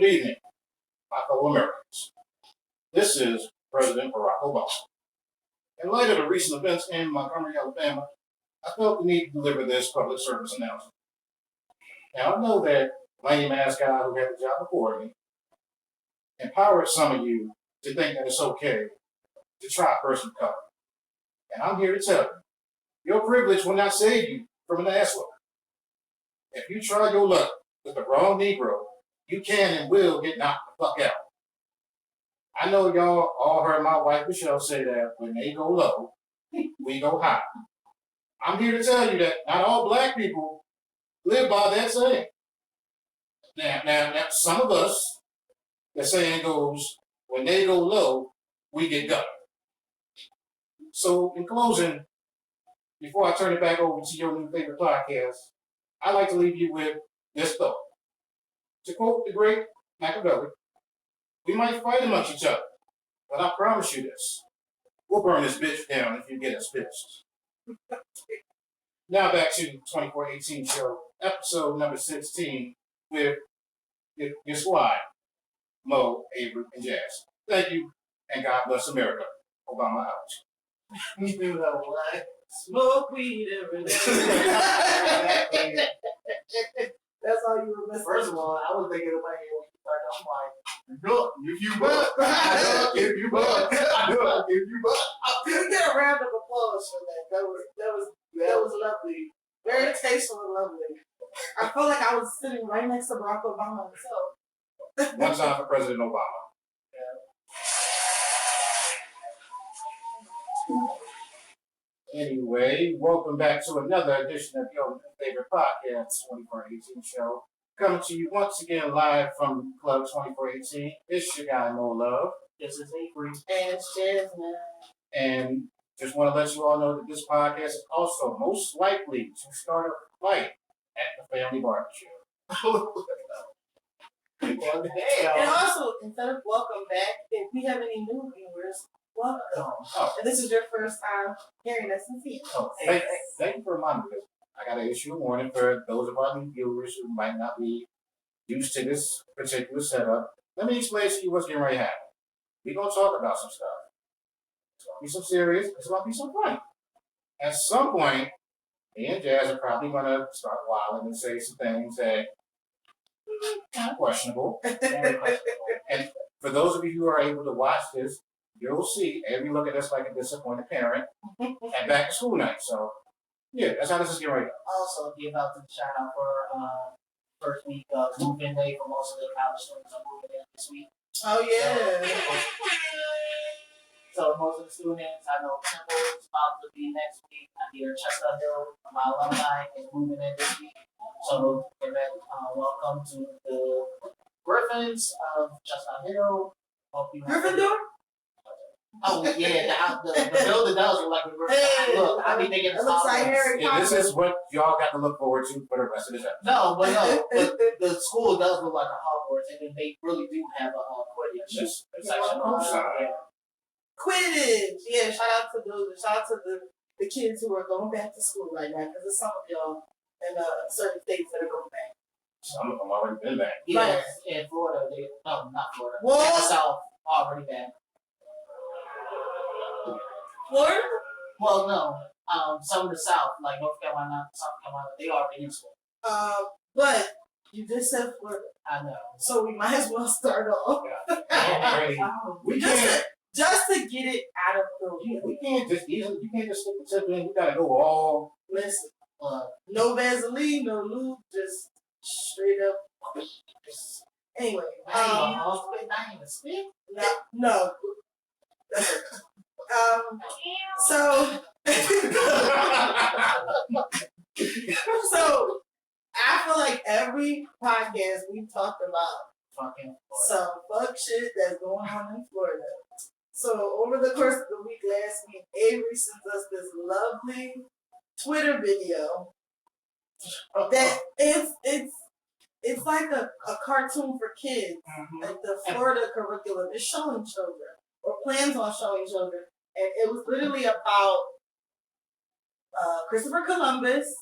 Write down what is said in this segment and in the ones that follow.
Good evening, my fellow Americans. This is President Barack Obama. In light of the recent events in Montgomery, Alabama, I felt the need to deliver this public service announcement. Now, I know that lame ass guy who had the job before me empowered some of you to think that it's okay to try a person of color. And I'm here to tell you, your privilege will not save you from an ass whooping. If you try your luck with the wrong Negro, you can and will get knocked the fuck out. I know y'all all heard my wife Michelle say that when they go low, we go high. I'm here to tell you that not all black people live by that saying. Now, some of us, the saying goes, when they go low, we get gut. So, in closing, before I turn it back over to your new favorite podcast, I'd like to leave you with this thought. To quote the great Machiavelli, we might fight amongst each other, but I promise you this, we'll burn this bitch down if you get us pissed. Now back to the 2418 show, episode number 16, with your squad, Mo, Avery, and Jazz. Thank you, and God bless America. Obama out. You know what? Smoke weed every day. That's all you remember. First of all, I was thinking about it when you started. I'm like, look, if you buck, if you buck, if you buck. Can we get a round of applause for that? That was lovely. Very tasteful and lovely. I felt like I was sitting right next to Barack Obama himself. One time for President Obama. Anyway, welcome back to another edition of your favorite podcast, 2418 show. Coming to you once again live from Club 2418. It's your guy, Mo Love. This is Avery. And it's Jasmine. And just want to let you all know that this podcast is also most likely to start a fight at the family barbecue. And also, instead of welcome back, if we have any new viewers, welcome. Oh. And this is your first time hearing us and seeing us. Oh, thank you for reminding me. I got to issue a warning for those of our new viewers who might not be used to this particular setup. Let me explain to you what's getting ready to happen. We're going to talk about some stuff. It's going to be some serious. It's going to be some fun. At some point, me and Jazz are probably going to start wilding and say some things that kind of questionable. And for those of you who are able to watch this, you'll see Avery look at us like a disappointed parent at back to school night. So, yeah, that's how this is getting ready to go. Also, give out the shout out for first week of move-in day for most of the college students are moving in this week. Oh, yeah. So most of the students, I know Temple is about to be next week. I hear Chestnut Hill, my alumni, is moving in this week. So, welcome to the Griffins of Chestnut Hill. Gryffindor? Oh yeah, the building does look like a Griffin. Hey, look, I be thinking it looks like Harry Potter. This is what y'all got to look forward to for the rest of the episode. No, but the school does look like a Hogwarts, and then they really do have a Quidditch section. Quidditch! Yeah, shout out to the kids who are going back to school right now, because there's some of y'all in certain states that are going back. Some of them already been back. Yeah, right. In Florida, not Florida. What? In the South, already back. Florida? Well, no. Some of the South, like North Carolina, South Carolina, they already in school. But you just said Florida. I know. So we might as well start off. We can't. Just to get it out of the way. We can't just easily. You can't just stick the tip in. You gotta go all. Listen, no Vaseline, no lube, just straight up. Anyway, not even spit. No. So I feel like every podcast we've talked about some fuck shit that's going on in Florida. So over the course of the week last week, Avery sent us this lovely Twitter video that it's like a cartoon for kids. Like the Florida curriculum is showing children or plans on showing children, and it was literally about Christopher Columbus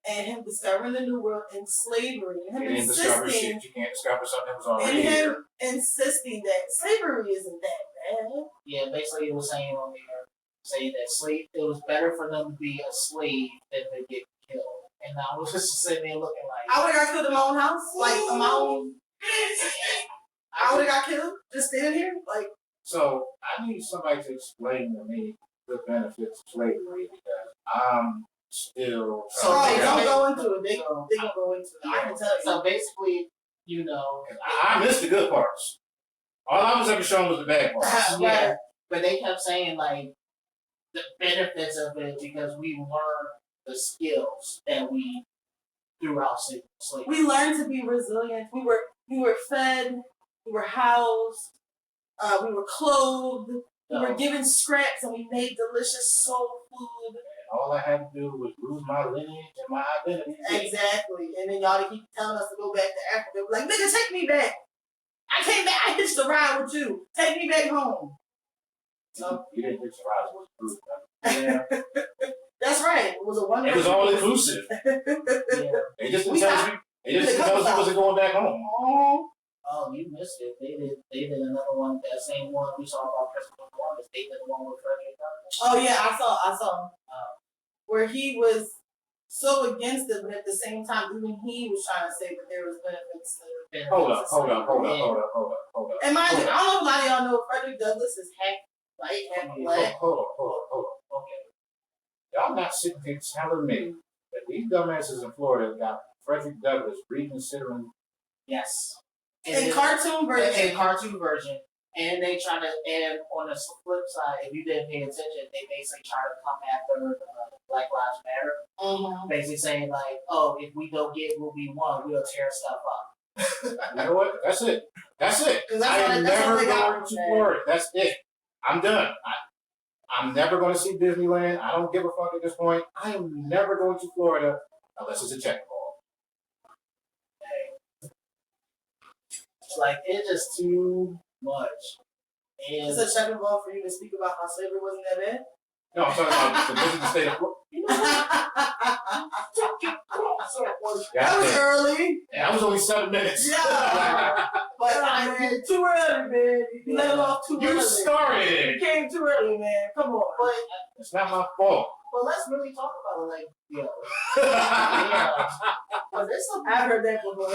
and him discovering the new world and slavery, and You him didn't discover shit. insisting, You can't discover something that was and already here. him insisting that slavery isn't that bad. Yeah, basically it was saying on there, saying that it was better for them to be a slave than to get killed. And I was just sitting there looking like, I would have got killed in my own house, like in my own. I would have got killed just standing here, like. So I need somebody to explain to me the benefits of slavery because I'm still. So Oh, they don't don't- go into it. They gonna go into it. I can tell you. So basically, you know, I missed the good parts. All I was ever shown was the bad parts. yeah, but they kept saying like the benefits of it because we learned the skills that we throughout slavery. We learned to be resilient. We were fed. We were housed. We were clothed. We were given scraps, and we made delicious soul food. All I had to do was lose my lineage and my identity. Exactly. And then y'all keep telling us to go back to Africa. We're like, nigga, take me back. I came back. I hitched a ride with you. Take me back home. So you didn't get your eyes. Yeah. That's right. It was a wonderful. It was all inclusive. Yeah. They just didn't tell us we wasn't going back home. Oh, you missed it. They did another one. That same one we saw about Christopher Columbus. They did the one with Frederick Douglass. Oh yeah, I saw. Where he was so against it, but at the same time, even he was trying to say that there was benefits to. Hold up. And mind you, I don't know if a lot of y'all know Frederick Douglass is half white, half black. Hold up. Okay. Y'all not sitting here telling me that these dumbasses in Florida got Frederick Douglass reconsidering. Yes. In cartoon version. In cartoon version. And they try to, and on the flip side, if you didn't pay attention, they basically try to come after Black Lives Matter. Mm-hmm. Basically saying like, oh, if we don't get what we want, we'll tear stuff up. You know what? That's it. I am never going to Florida. That's it. I'm done. I'm never going to see Disneyland. I don't give a fuck at this point. I am never going to Florida unless it's a check ball. It's like, it's just too much. And It's a check ball for you to speak about how slavery wasn't that bad. No, I'm talking about the visit the state of Florida. That was early. Yeah, that was only 7 minutes. Yeah. But man, too early, man. You let it off too early. You started. You came too early, man. Come on. but It's not my fault. let's really talk about it. Like, yeah. But there's some. I've heard that before.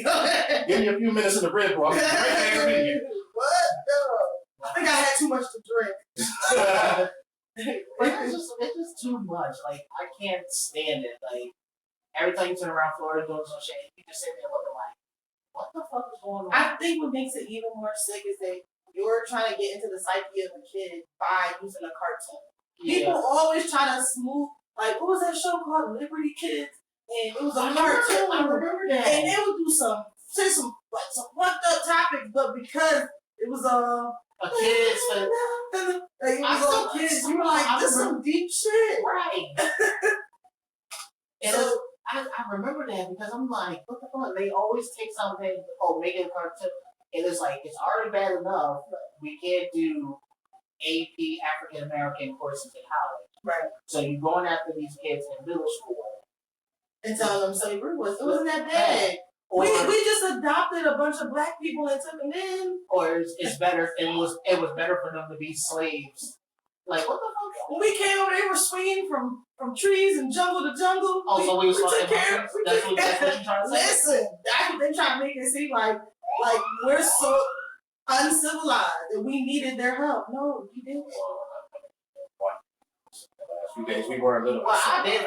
Go ahead. Give me a few minutes in the bread, bro. I'm right back with you. What? No. I think I had too much to drink. But it's just too much. Like, I can't stand it. Like, every time you turn around Florida doing some shit, you just sit there looking like, what the fuck is going on? I think what makes it even more sick is that you're trying to get into the psyche of a kid by using a cartoon. People always try to smooth, like, what was that show called? Liberty Kids? And it was a cartoon. I remember that. And they would do some fucked up topics, but because it was a kid's like it was all kids, you were like, this is some deep shit. right. And So, I remember that because I'm like, what the fuck? They always take something, make it a cartoon. And it's like, it's already bad enough. We can't do AP African American courses in college. right. So you're going after these kids in middle school. And telling them slavery wasn't that bad. Or, We just adopted a bunch of black people and took them in. or it's better. It was better for them to be slaves. Like, what the fuck? When we came over, they were swinging from trees and jungle to jungle. Oh, so we was took fucking care. monkeys? That's what you're trying to say? Listen, that's what they trying to make it seem like we're so uncivilized that we needed their help. No, you didn't. Last few days we were a little. Well, I did.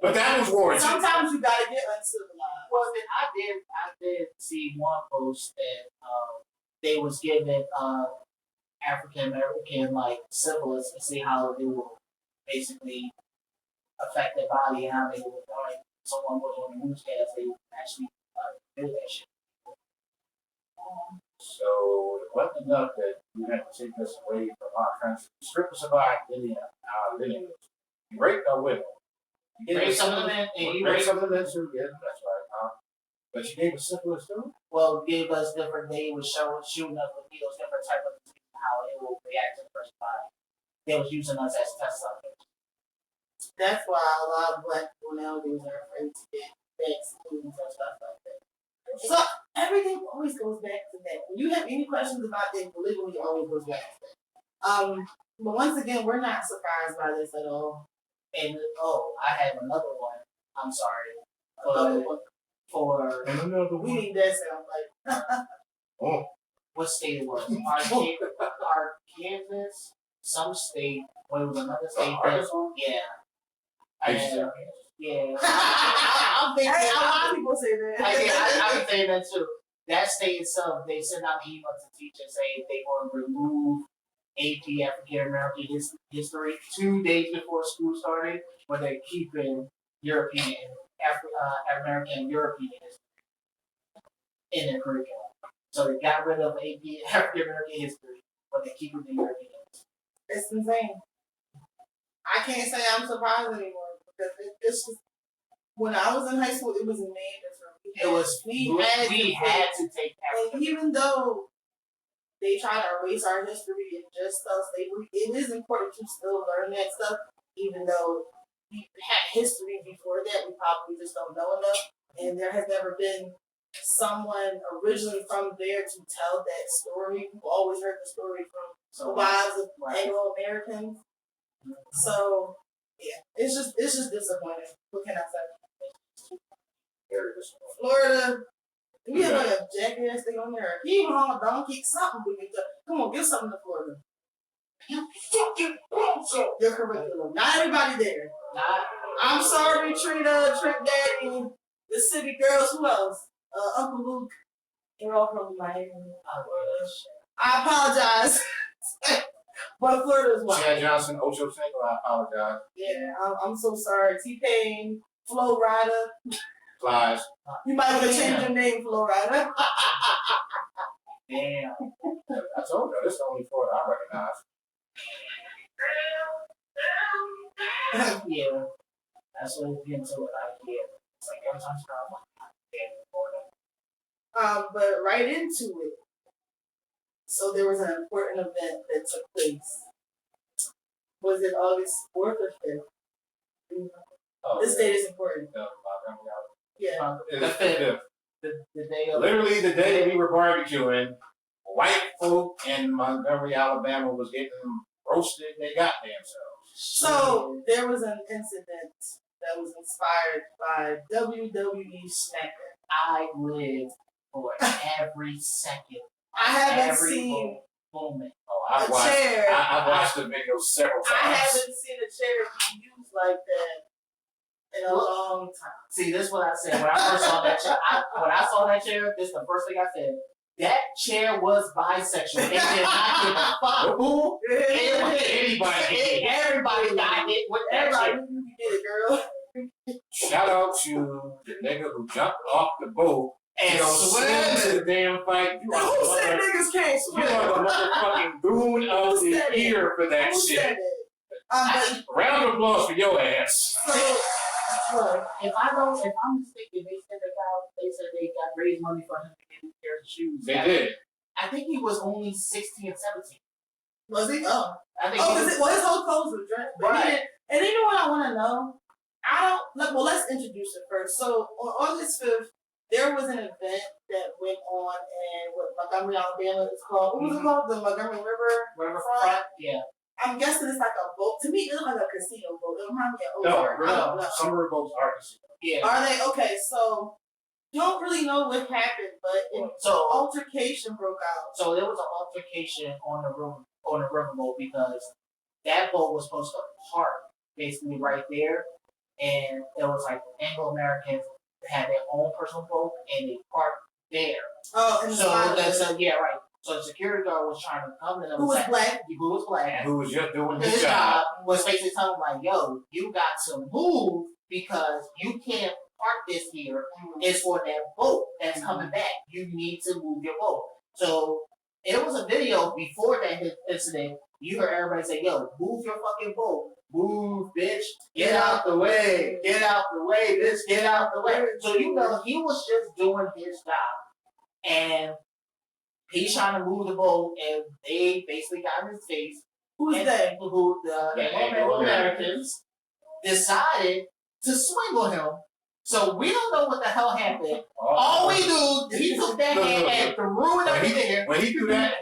But that was warranted. Sometimes you gotta get uncivilized. Well, then I did see one post that they was giving African American like syphilis to see how it will basically affect their body and how they would like someone was on the newscast they would actually do that shit. So it wasn't enough that you had to take us away from our country, strip us of our identity, our lineage. You raped our women. You Rape some of them and you raped rape. some of them too. Yeah, that's right. But you gave us syphilis too. Well, gave us different. They was shooting us with needles, different type of disease, how it will react to the person's body. They was using us as test subjects. That's why a lot of black people nowadays are afraid to get vaccines or stuff like that. So everything always goes back to that. When you have any questions about it, literally always goes back to that. But once again, we're not surprised by this at all. And I have another one. I'm sorry. We need that sound like. Oh. What state it was? Kansas, some state. What was another state? Yeah. Yeah. I'm thinking. A lot of people say that. I'm saying that too. That state itself, they sent out an email to teachers saying they want to remove AP African American history 2 days before school started, but they're keeping European, African American, and European history in their curriculum. So they got rid of AP African American history, but they're keeping the European history. It's insane. I can't say I'm surprised anymore because it's just, when I was in high school, it was mandatory. We had to take African. And even though they try to erase our history and just tell slavery, it is important to still learn that stuff, even though we had history before that, we probably just don't know enough. And there has never been someone originally from there to tell that story. We've always heard the story from the wives of Anglo-Americans. So yeah, it's just disappointing. What can I say? Florida, we have like a jackass thing on there. He even on a donkey, something we can do. Come on, give something to Florida. You fucking bullshit. Your curriculum. Not everybody there. I'm sorry, Trina, Trick Daddy, the City Girls. Who else? Uncle Luke. They're all from Miami. I apologize. But Florida's wild. Chad Johnson, Ocho Cinco, I apologize. Yeah, I'm so sorry. T-Pain, Flo Rida. Flies. You might want to change your name, Flo Rida. Damn. I told you, this is the only Florida I recognize. Yeah. That's what it's getting to it. It's like every time I'm like, but right into it. So there was an important event that took place. Was it August 4th or 5th? This date is important. Yeah. The 5th. The day of. Literally the day we were barbecuing, white folk in Montgomery, Alabama was getting roasted their goddamn selves. So there was an incident that was inspired by WWE SmackDown. I lived for every second. I haven't seen moment. I've watched the video several times. I haven't seen a chair be used like that in a long time. See, this is what I said when I first saw that chair. When I saw that chair, this is the first thing I said. That chair was bisexual. It did not give a fuck who. Everybody got it with that chair. You get it, girl. Shout out to the nigga who jumped off the boat and swam to the damn fight. Who said niggas can't swim? You are the motherfucking goon of the year for that shit. Round of applause for your ass. So, if I'm mistaken, they said they got raised money for him to get a pair of shoes. They did. I think he was only 16 and 17. Was he? Oh. I think his whole clothes were dressed. Right. And you know what I want to know? Let's introduce it first. So, on August 5th, there was an event that went on in Montgomery, Alabama. It's called, what was it called? The Montgomery Riverfront? Yeah. I'm guessing it's like a boat. To me, it looks like a casino boat. It reminds me of No. Some boats are casinos. Yeah. Are they? Okay, so don't really know what happened, but an altercation broke out. So there was an altercation on the riverboat because that boat was supposed to park basically right there, and it was like Anglo-Americans had their own personal boat and they parked there. Oh, and yeah, right. So the security guard was trying to come to them. Who was black? Who was just doing his job. Was basically telling them like, yo, you got to move because you can't park this here. It's for that boat that's coming back. You need to move your boat. So it was a video before that incident. You heard everybody say, yo, move your fucking boat. Move, bitch. Get out the way. Get out the way, bitch. Get out the way. So he was just doing his job. And he's trying to move the boat, and they basically got in his face. Who's they? The Anglo-Americans. decided to swing on him. So we don't know what the hell happened. All we do, he took that hat and threw it up in there. When he threw that,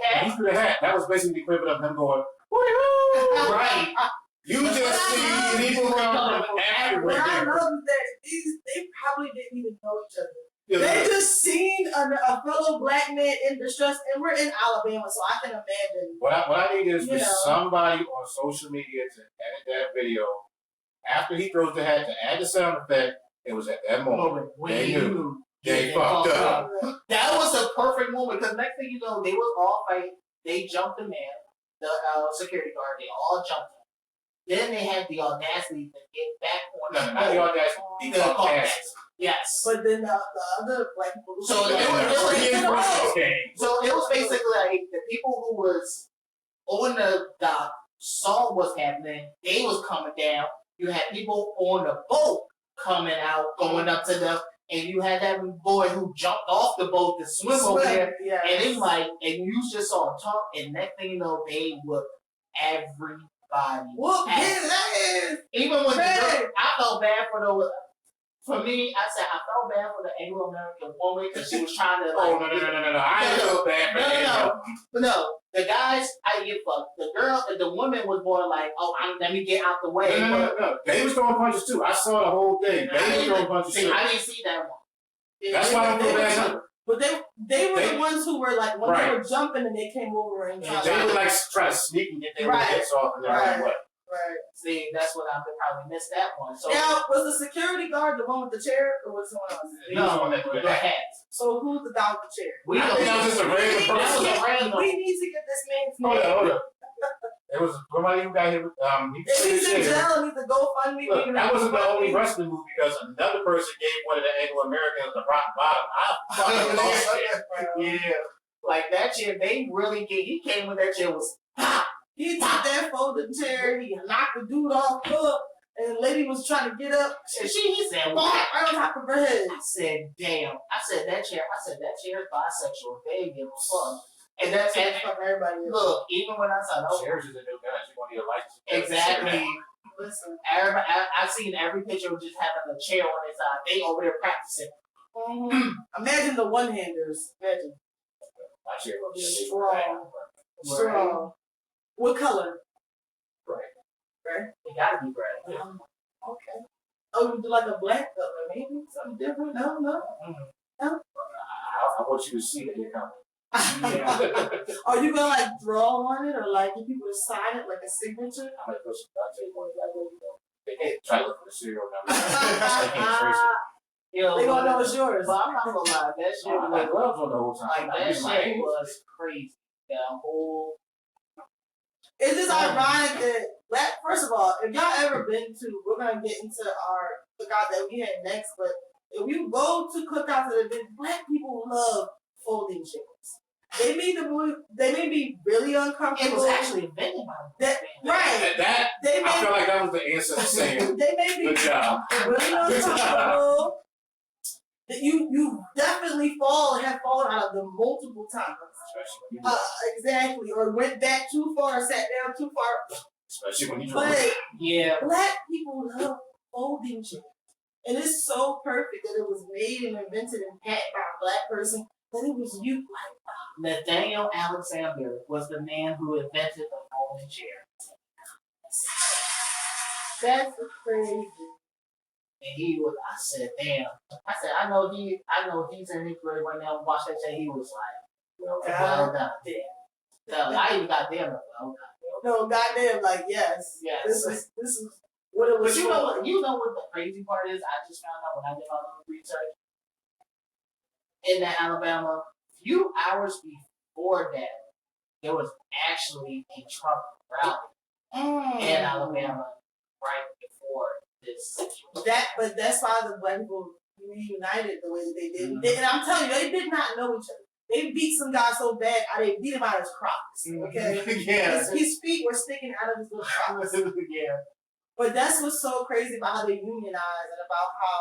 that was basically the equivalent of him going, woo! Right. You just see people coming from What I everywhere. love is that they probably didn't even know each other. Yeah, They just seen a fellow black man in distress, and we're in Alabama, so I can imagine. What I need is You for know. somebody on social media to edit that video after he throws the hat to add the sound effect. It was at that moment they knew they fucked up. That was a perfect moment because next thing you know, they was all fighting. They jumped the man, the security guard. They all jumped him. Then they had the audacity to get back on No, not the audacity. the podcast. Yes. But then the other black people. So it was basically like the people who was on the dock saw what's happening. They was coming down. You had people on the boat coming out, going up to them, and you had that boy who jumped off the boat to swim over there. Yes. And it's like, and you just saw him talk, and next thing you know, they whooped everybody. Whoop his ass. Even when I felt bad for the. For me, I said I felt bad for the Anglo-American woman because she was trying to. Like, no. I ain't feel bad for him. No. The guys, I didn't get fucked. The girl, the woman was more like, "Oh, let me get out the way." No. They was throwing punches too. I saw the whole thing. They was throwing punches too. I didn't see that one. That's why I don't feel bad. But they were the ones who were like when they were jumping and they came over and they would like try to sneak and get their hits off and then what. Right. See, that's what I probably missed that one. So now, was the security guard the one with the chair, or was someone else? No, the hat. So who's the guy with the chair? We don't that was just a random person. We need to get this man's name. Hold up. It was somebody who got hit with If he's in jail, needs to GoFundMe. Look, that wasn't the only wrestling move because another person gave one of the Anglo-Americans the rock bottom. I fucking lost it. Yeah. Like that chair, they really he came with that chair was pop. He took that folding chair, he knocked the dude off, and the lady was trying to get up. And he said, "What?" Right on top of her head. I said, "Damn." I said that chair is bisexual. They give a fuck. And that's fuck everybody. Look, even when I saw those chairs is a new guy. She want to get a license. exactly. Listen, I've seen every picture of just having a chair on his side. They over there practicing. imagine the one-handers. Imagine. My chair will be a Strong. What color? Right. It gotta be gray. Okay. Oh, you do like a black color, maybe something different? No. I want you to see that you're coming. Yeah. Are you gonna like draw on it or like get people to sign it like a signature? I'm gonna put some duct tape on it. That way, they can't try to look for the serial number. They can't trace it. Yo, They gonna know it's yours. But I'm not gonna lie, that shit I had gloves on the whole time. like that shit was crazy. The whole It's just ironic that first of all, if y'all ever been to, we're gonna get into our cookout that we had next, but if you go to cookouts that have been, black people love folding chairs. They may be really uncomfortable. it was actually invented by that, right. I feel like that was the ancestor saying, They may be good job. really uncomfortable. That you definitely have fallen out of them multiple times. Exactly, or went back too far, sat down too far. Especially when you But Yeah. black people love folding chairs, and it's so perfect that it was made and invented and patented by a black person. That it was you. Nathaniel Alexander was the man who invented the folding chair. That's crazy. And he was, I said, damn. I said, I know he's in his grave right now. Watch that shit. He was like, well done. No, I even got damn it. Well done. No, goddamn, like yes. Yes. This is what it was. But you know what the crazy part is? I just found out when I did my little research. In that Alabama, few hours before that, there was actually a Trump rally in Alabama right before this situation. But that's why the black people reunited the way that they did. And I'm telling you, they did not know each other. They beat some guy so bad, they beat him out of his Crocs. Okay, Yeah. his feet were sticking out of his little Crocs. Yeah. But that's what's so crazy about how they unionize and about how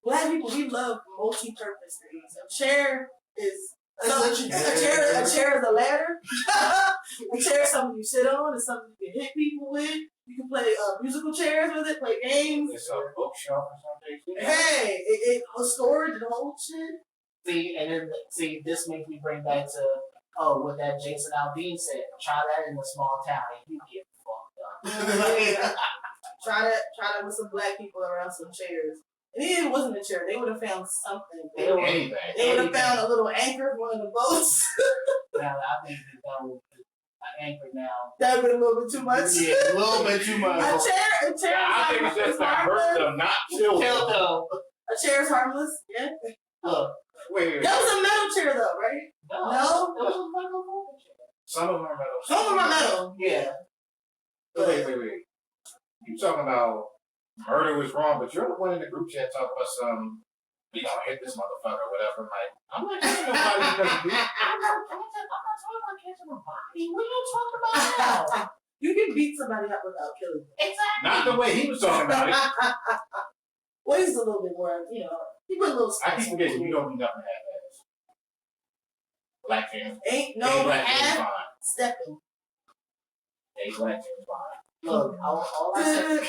black people, we love multi-purpose things. A chair is a chair is a ladder. A chair is something you sit on. It's something you can hit people with. You can play musical chairs with it, play games. It's a bookshelf or something. Hey, it storage and whole shit. See, and then this makes me bring back to what that Jason Aldean said. Try that in a small town and you get fucked up. Try that with some black people around some chairs. And even if it wasn't a chair, they would have found something. They would have found a little anchor for one of the boats. Now I think that would be an anchor now. That would be a little bit too much. Yeah, a little bit too much. A chair. I think it's just to hurt them, not kill them. A chair is harmless. Yeah. Look, Wait. That was a metal chair though, right? No. It was a regular folding chair. Some of them are metal. Some of them are metal. Yeah. Wait. You talking about murder was wrong, but you're the one in the group chat talking about some. We gonna hit this motherfucker or whatever. I'm not hitting nobody because of you. I'm not talking about catching a body. What are you talking about now? You can beat somebody up without killing them. Exactly. Not the way he was talking about it. Well, he's a little bit more, he put a little I keep forgetting you don't need nothing half ass. Black James. Ain't no Black James half fine. stepping. Black James fine. Look, all I said.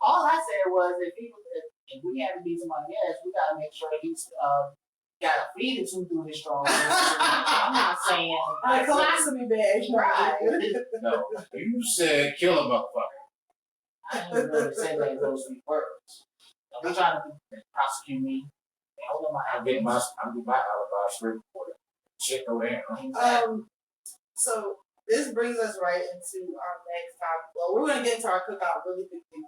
All I said was if we have to beat somebody else, we gotta make sure he's got a feed or two through his strong. I'm not saying I colostomy bag. right. No, you said kill a motherfucker. I didn't even know they said that in those three words. They're trying to prosecute me. They hold on my I'll get my alibi straight for it. Shit go down. So this brings us right into our next topic. Well, we're gonna get into our cookout really quickly.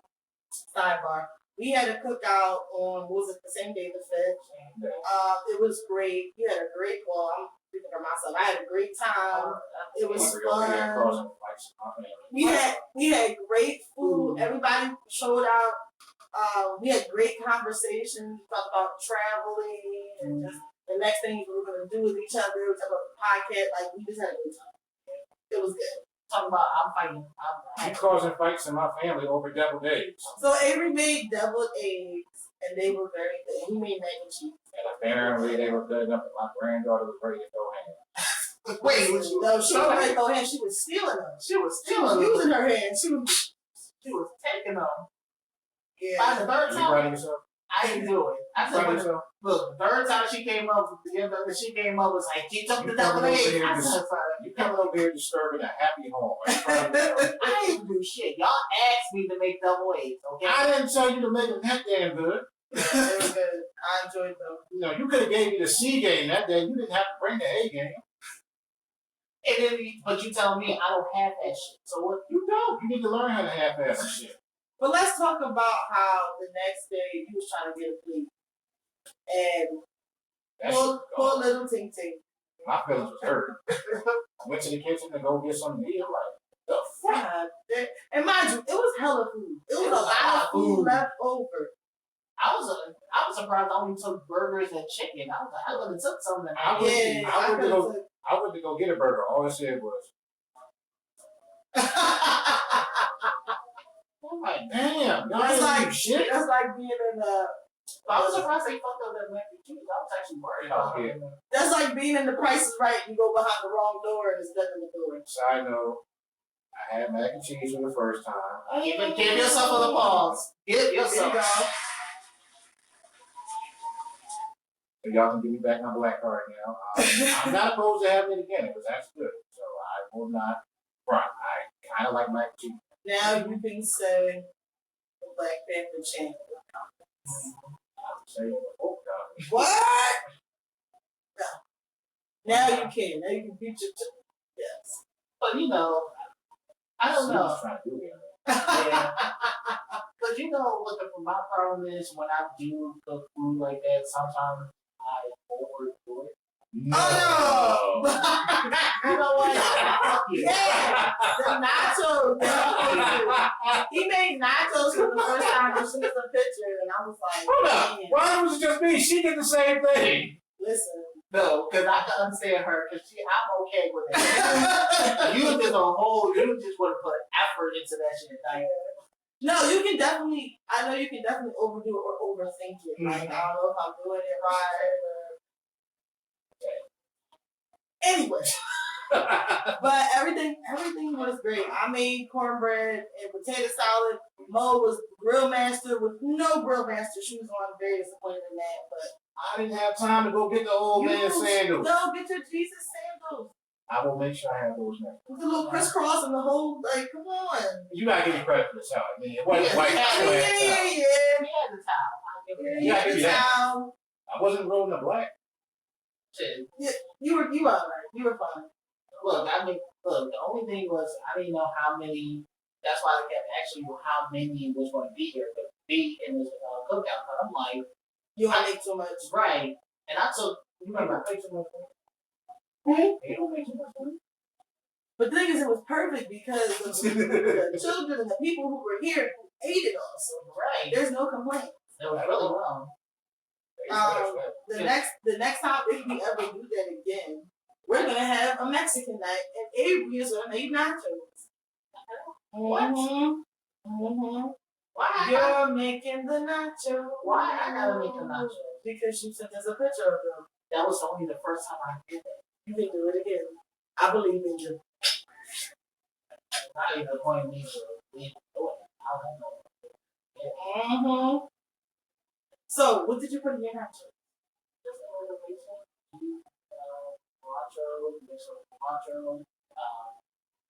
Sidebar. We had a cookout on the same day, the 5th. It was great. We had a great. Well, I'm speaking for myself. I had a great time. It was fun. We had great food. Everybody showed out. We had great conversations. We talked about traveling and just the next thing we were gonna do with each other. We talked about the podcast. Like we just had a good time. It was good. Talking about I'm fighting. You causing fights in my family over deviled eggs. So Avery made deviled eggs, and they were very good. He made mac and cheese. And apparently they were good enough that my granddaughter was ready to go ham. Wait, no, she wasn't ready to go ahead. She was stealing them. She was using her hands. She was taking them. Yeah. By the third You time, proud of yourself? I didn't do it. I You proud of said, yourself? look, the third time she came up, was like, she took the double eggs. I said, You coming over here disturbing a happy home. Are you proud of yourself? I didn't do shit. Y'all asked me to make double eggs, okay? I didn't tell you to make them that damn good. They were good. I enjoyed them. You know, you could have gave me the C game that day. You didn't have to bring the A game. And then, but you tell me I don't have that shit. So what? You don't. You need to learn how to half-ass shit. But let's talk about how the next day he was trying to get a plea. And poor little Ting Ting. My feelings was hurt. I went to the kitchen to go get something to eat. I'm like, the fuck? God, and mind you, it was hella food. It was a lot of food left over. I was surprised I only took burgers and chicken. I was like, I would have took something. I went to go get a burger. All it said was, I'm like, damn, that's like shit. That's like being in the. I was surprised they fucked up that mac and cheese. I was actually worried about it. That's like being in The Price is Right. You go behind the wrong door and it's nothing in the door. Side note, I had mac and cheese for the first time. Give yourself a pause. Give yourself. So y'all can give me back my black card now. I'm not opposed to having it again. It was actually good. So I will not front. I kind of like mac and cheese. Now you can say the Black Panther champion. I would say What? No. Now you can. Now you can beat your yes. But you know, I don't know. Trying to do it. Yeah. But you know what my problem is when I do cook food like that, sometimes I overdo it. No. Oh! You know what? Yeah! The nachos! He made nachos for the first time and sent us a picture, and I was like, hold up. Why was it just me? She did the same thing. Listen. No, because I can understand her, because I'm okay with it. You just want to put effort into that shit. Like, no, you can definitely, I know you can definitely overdo it or overthink it. Like, I don't know if I'm doing it right. Anyway. But everything was great. I made cornbread and potato salad. Mo was grill master with no grill master shoes on. I'm very disappointed in that. But I didn't have time to go get the old man sandals. No, get your Jesus sandals. I will make sure I have those next. With the little crisscross and the whole, like, come on. You gotta give me credit for this, I mean, it wasn't white. We had the towel. You gotta give me that. Towel. I wasn't rolling the black. Shit. Yeah, you were alright. You were fine. Look, the only thing was I didn't know how many. That's why I kept asking you how many was going to be here to be in this cookout. But I'm like, You don't make too much. right. And I took. You remember I picked too much food? You don't make too much food. But the thing is, it was perfect because the children and the people who were here who ate it all. So Right. there's no complaint. It was really well. The next time if we ever do that again, we're gonna have a Mexican night, and Avery is gonna make nachos. What? Mm-hmm. Why? You're making the nachos. Why I gotta make the nachos? Because you sent us a picture of them. That was only the first time I did that. You can do it again. I believe in you. Not even pointing me to leave do it. I don't know. Mm-hmm. So, what did you put in your nachos? Just a little bit cilantro,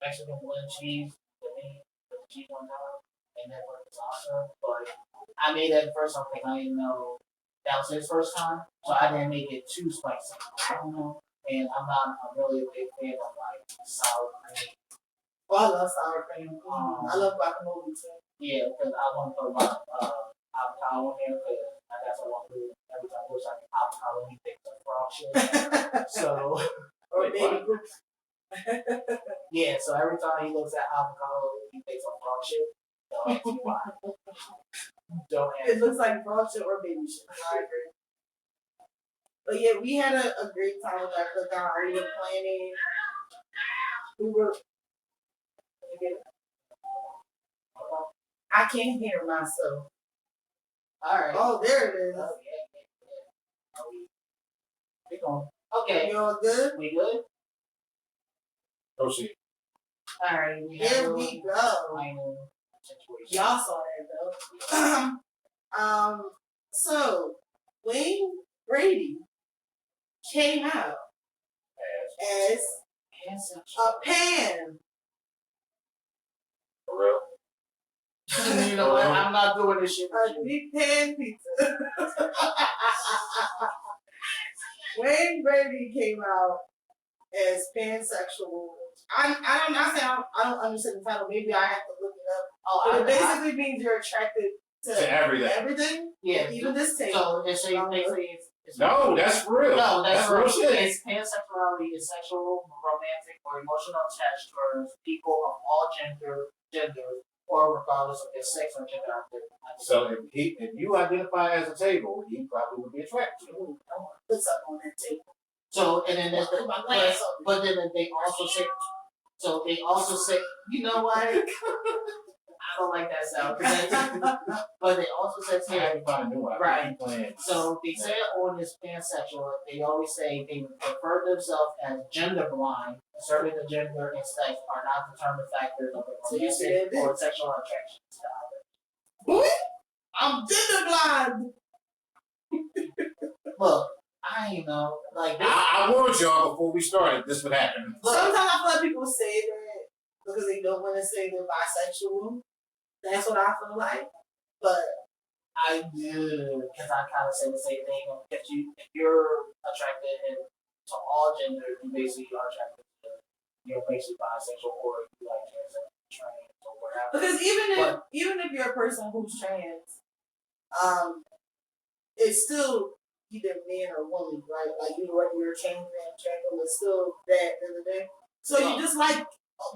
Mexican blend cheese, the meat, the cheese on top, and then put the salsa. But I made that the first time because I didn't know that was his first time, so I didn't make it too spicy. And I'm really a big fan of like sour cream. Oh, I love sour cream. I love guacamole too. Yeah, because I want to put a lot of avocado in there because that's what I want to do. Every time I wish I could avocado, he thinks of frog shit. So, Or baby groups. yeah, so every time he looks at avocado, he thinks of frog shit. Don't ask me why. Don't ask It looks like frog shit or baby shit. I agree. But yeah, we had a great time with our cookout. We were planning. I can't hear myself. Alright. Oh, there it is. Oh, yeah. We going. Okay. You all good? We good? Proceed. Alright. Here we go. Final situation. Y'all saw that though. So Wayne Brady came out as a pan. For real? You know what? I'm not doing this shit. A big pan pizza. Wayne Brady came out as pansexual. I don't understand the title. Maybe I have to look it up. But it basically means you're attracted to everything. Everything. Yeah. Even this tape. So it's basically No, that's real. No, that's real shit. It's pansexuality is sexual, romantic, or emotional attached towards people of all genders, or regardless of their sex or gender identity. So if you identify as a table, he probably would be attracted to you. Put something on that table. So and then but then they also say, you know what? I don't like that sound. But they also said here, right? So they say on this pansexual, they always say they refer themselves as gender blind, asserting the gender and sex are not determined factors of the romantic or sexual attraction style. Boy, I'm gender blind. Look, I ain't know. Like I warned y'all before we started, this would happen. Sometimes I feel like people say that because they don't want to say they're bisexual. That's what I feel like. But I do, because I kind of say the same thing. If you're attracted to all genders, you basically are attracted to. You're basically bisexual, or you like trans or whatever. Because even if you're a person who's trans, it's still either man or woman, right? Like you're a trans man, trans woman, it's still that at the end of the day. So you just like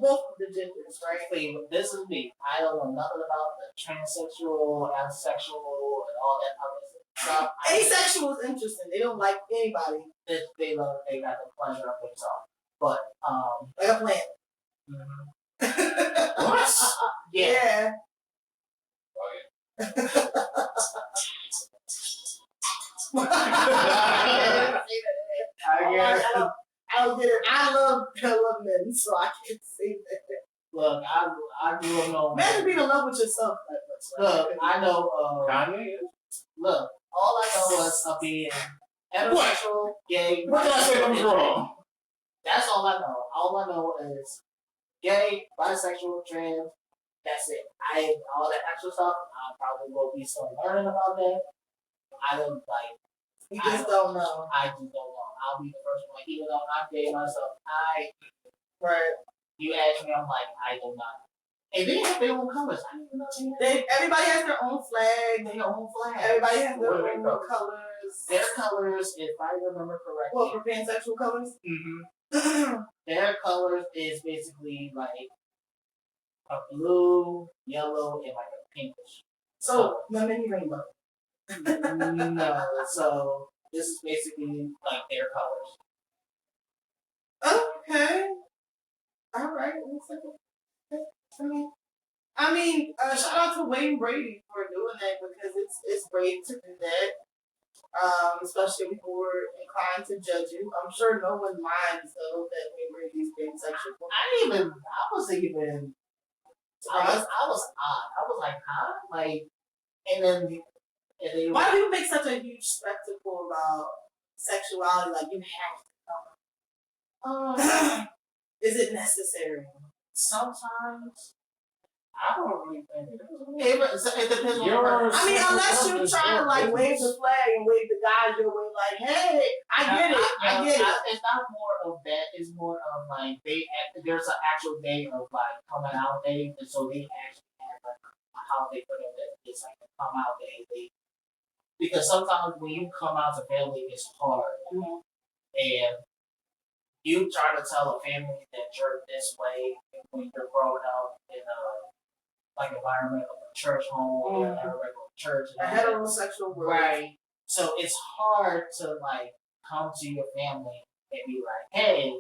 both of the genders, right? See, this is me. I don't know nothing about the transsexual, asexual, and all that other stuff. Asexual is interesting. They don't like anybody. They got the pleasure of themselves. But like a plant. Mm-hmm. What? Yeah. I don't get it. I love men, so I can't say that. Look, I grew up Imagine being in love with yourself that much. Look, I know. Kanye is. Look, all I know is of being heterosexual, gay. What did I say that was wrong? That's all I know. All I know is gay, bisexual, trans. That's it. All that extra stuff. I probably will be still learning about that. I don't like. You just don't know. I just don't know. I'll be the first one. Even though I'm gay myself, Right. You ask me, I'm like, I do not. And they have their own colors. I didn't even know they had. Everybody has their own flag. Their own flag. Everybody has their What are own their colors. Their colors, if I remember correctly. What, for pansexual colors? Mm-hmm. Their colors is basically like a blue, yellow, and like a pinkish. So, the mini rainbow. No, so this is basically like their colors. Okay. All right. I mean, shout out to Wayne Brady for doing that because it's brave to do that. Especially if people were inclined to judge you. I'm sure no one minds though that Wayne Brady's being sexual. I was odd. I was like, huh? Like, and then why do you make such a huge spectacle about sexuality? Like you have to. Is it necessary? Sometimes I don't really think it depends on the person. I mean, unless you're trying to like wave the flag and wave the guys your way, like, hey, I get it. It's not more of that. It's more of like there's an actual day of like coming out day, and so they actually have like a holiday for them that it's like a come out day. Because sometimes when you come out to family, it's hard, and you try to tell a family that you're this way when you're growing up in a like environment of a church home or a regular church. A heterosexual world. Right. So it's hard to like come to your family and be like, hey,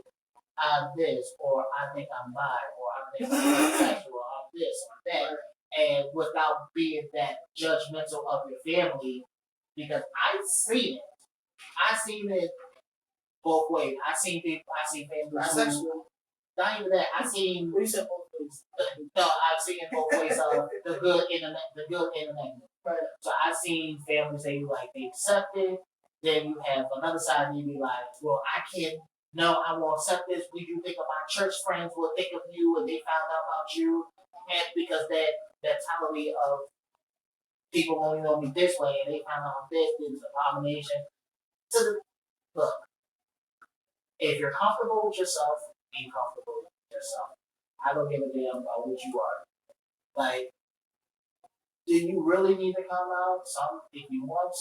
I'm this, or I think I'm bi, or I think I'm bisexual, or I'm this or that. And without being that judgmental of your family, because I've seen it both ways. I seen families who, not even that. I seen We said both ways. No, I've seen it both ways of the good and the negative. Right. So I've seen families they accept it. Then you have another side and you be like, well, I won't accept this. What do you think of my church friends will think of you and they found out about you? And because that mentality of people only know me this way and they found out this is an abomination. Look, if you're comfortable with yourself, be comfortable with yourself. I don't give a damn about what you are. Like, do you really need to come out? If you want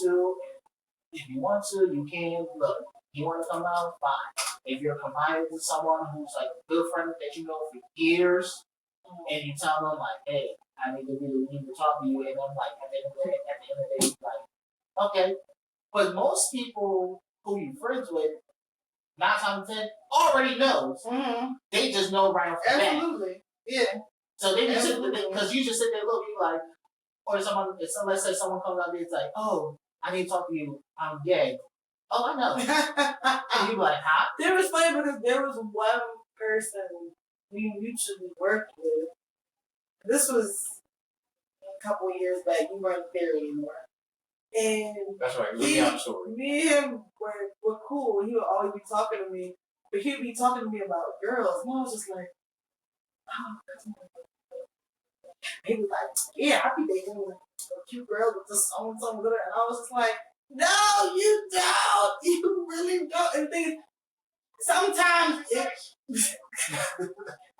to, you can. Look, you want to come out, fine. If you're confided to someone who's like a good friend that you know for years, and you tell them like, hey, I need to talk to you, and I'm like, at the end of the day, like, okay. But most people who you're friends with, 9 times out of 10, already knows. Mm-hmm. They just know right off the bat. Absolutely. Yeah. So they just because you just sit there, look, you like, or let's say someone comes out there, it's like, oh, I need to talk to you. I'm gay. Oh, I know. And you like, huh? There was funny because there was one person we mutually worked with. This was a couple of years back. We weren't there anymore. And That's right. Leave me out the story. Me and him were cool. He would always be talking to me, but he would be talking to me about girls. And I was just like, oh, that's my girl. He was like, yeah, I be dating a cute girl with the so-and-so with her. And I was just like, no, you don't. You really don't. And things, sometimes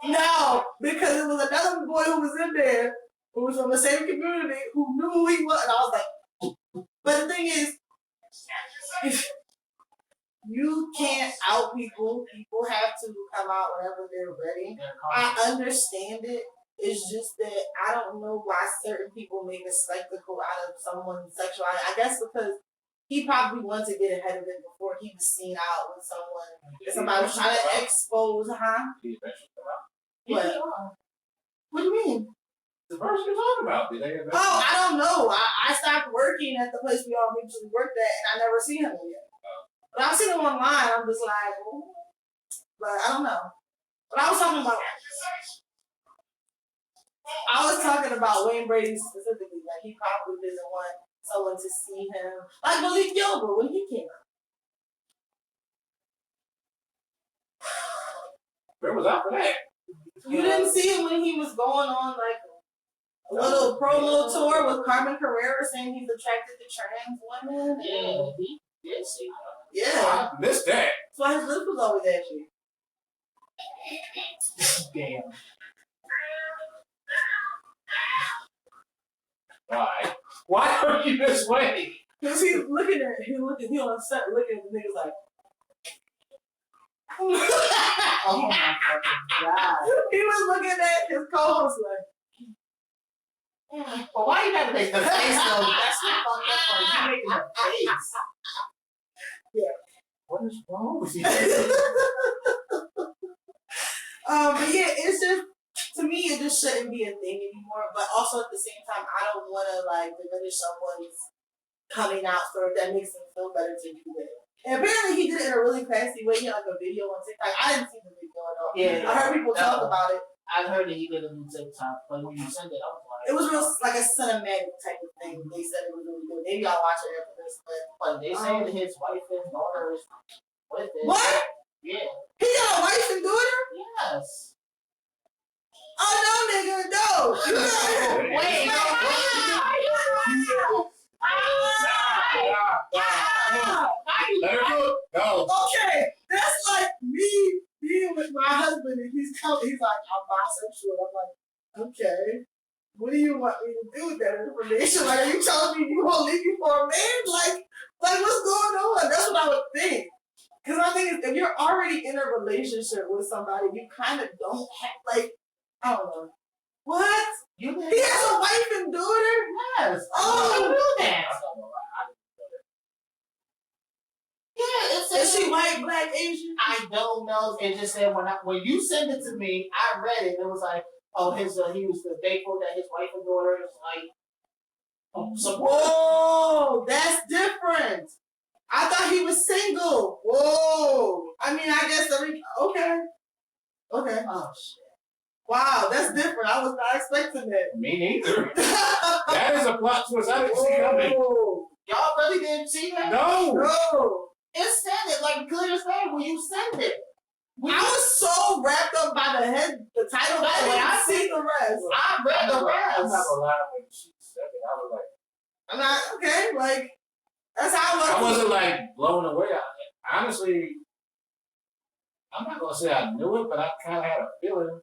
no, because it was another boy who was in there who was from the same community who knew who he was. And I was like, but the thing is, you can't out people. People have to come out whenever they're ready. I understand it. It's just that I don't know why certain people make a spectacle out of someone's sexuality. I guess because he probably wanted to get ahead of it before he was seen out with someone. Somebody was trying to expose, huh? What? What do you mean? The person you're talking about. Did they ever? Oh, I don't know. I stopped working at the place we all mutually worked at, and I never seen him again. But I've seen him online. I'm just like, oh. But I don't know. But I was talking about Wayne Brady specifically. Like he probably didn't want someone to see him like Malik Yoba when he came out. Where was I for that? You didn't see him when he was going on like a little promo tour with Carmen Carrera saying he's attracted to trans women. Yeah, he did see that. Yeah. I missed that. That's why his lip was always ashy. Damn. Why? Why are you this way? Because he on set looking at the niggas like, Oh my fucking god. he was looking at his co-host like, But why you gotta make the face though? That's not fucked up part. You making the face. Yeah. What is wrong with you? But yeah, it's just, to me, it just shouldn't be a thing anymore. But also at the same time, I don't want to like diminish someone's coming out story if that makes them feel better to do that. And apparently he did it in a really classy way. He had like a video on TikTok. I didn't see the video at all. Yeah, I heard people talk about it. I heard that he did a new TikTok, but when you sent it, I was like, It was real like a cinematic type of thing. They said it was really good. Maybe I'll watch it after this. but they saying his wife and daughter is with it. What? Yeah. He got a wife and daughter? Yes. Oh no, nigga, no. Wait. Let her cook. Go. Okay, that's like me being with my husband and he's coming. He's like, I'm bisexual. I'm like, okay. What do you want me to do with that information? Like, are you telling me you won't leave me for a man? Like what's going on? That's what I would think. Because I think if you're already in a relationship with somebody, you kind of don't have, like, I don't know. What? He has a wife and daughter? Yes. Oh, I knew that. Yeah, it says is she white, black, Asian? I don't know. It just said when you sent it to me, I read it. It was like, oh, he was thankful that his wife and daughter is like, Whoa, that's different. I thought he was single. Whoa. I mean, I guess okay. Oh shit. Wow, that's different. I was not expecting that. Me neither. That is a plot twist I didn't see coming. Y'all really didn't see that? No. It said it like clear as day when you sent it. I was so wrapped up by the title that I didn't see the rest. I read the rest. I'm not gonna lie, when she said it, I was like, I'm not, okay, like, that's how I wasn't like blown away. Honestly, I'm not gonna say I knew it, but I kind of had a feeling.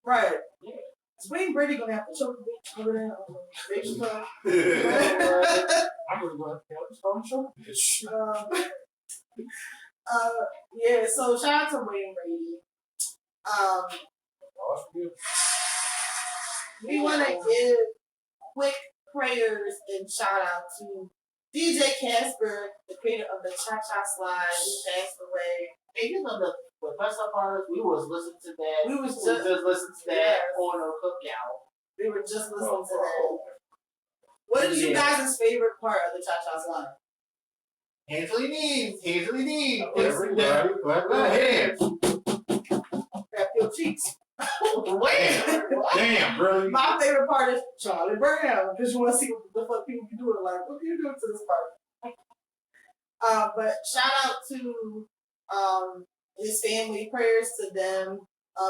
Right. Yeah. Is Wayne Brady gonna have to choke the bitch over there on the baby club? I'm really going to show this. Yeah, so shout out to Wayne Brady. We want to give quick prayers and shout out to DJ Casper, the creator of the Cha Cha Slide, who passed away. And you know the best of ours, we was listening to that. We was just listening to that yes. on a cookout. We were just listening to that. What is you guys' favorite part of the Cha Cha Slide? Hazley needs. Everybody, clap their hands. Grab your cheeks. Wait. Damn, really? My favorite part is Charlie Brown, because you want to see what the fuck people can do. Like, what can you do to this part? But shout out to his family, prayers to them.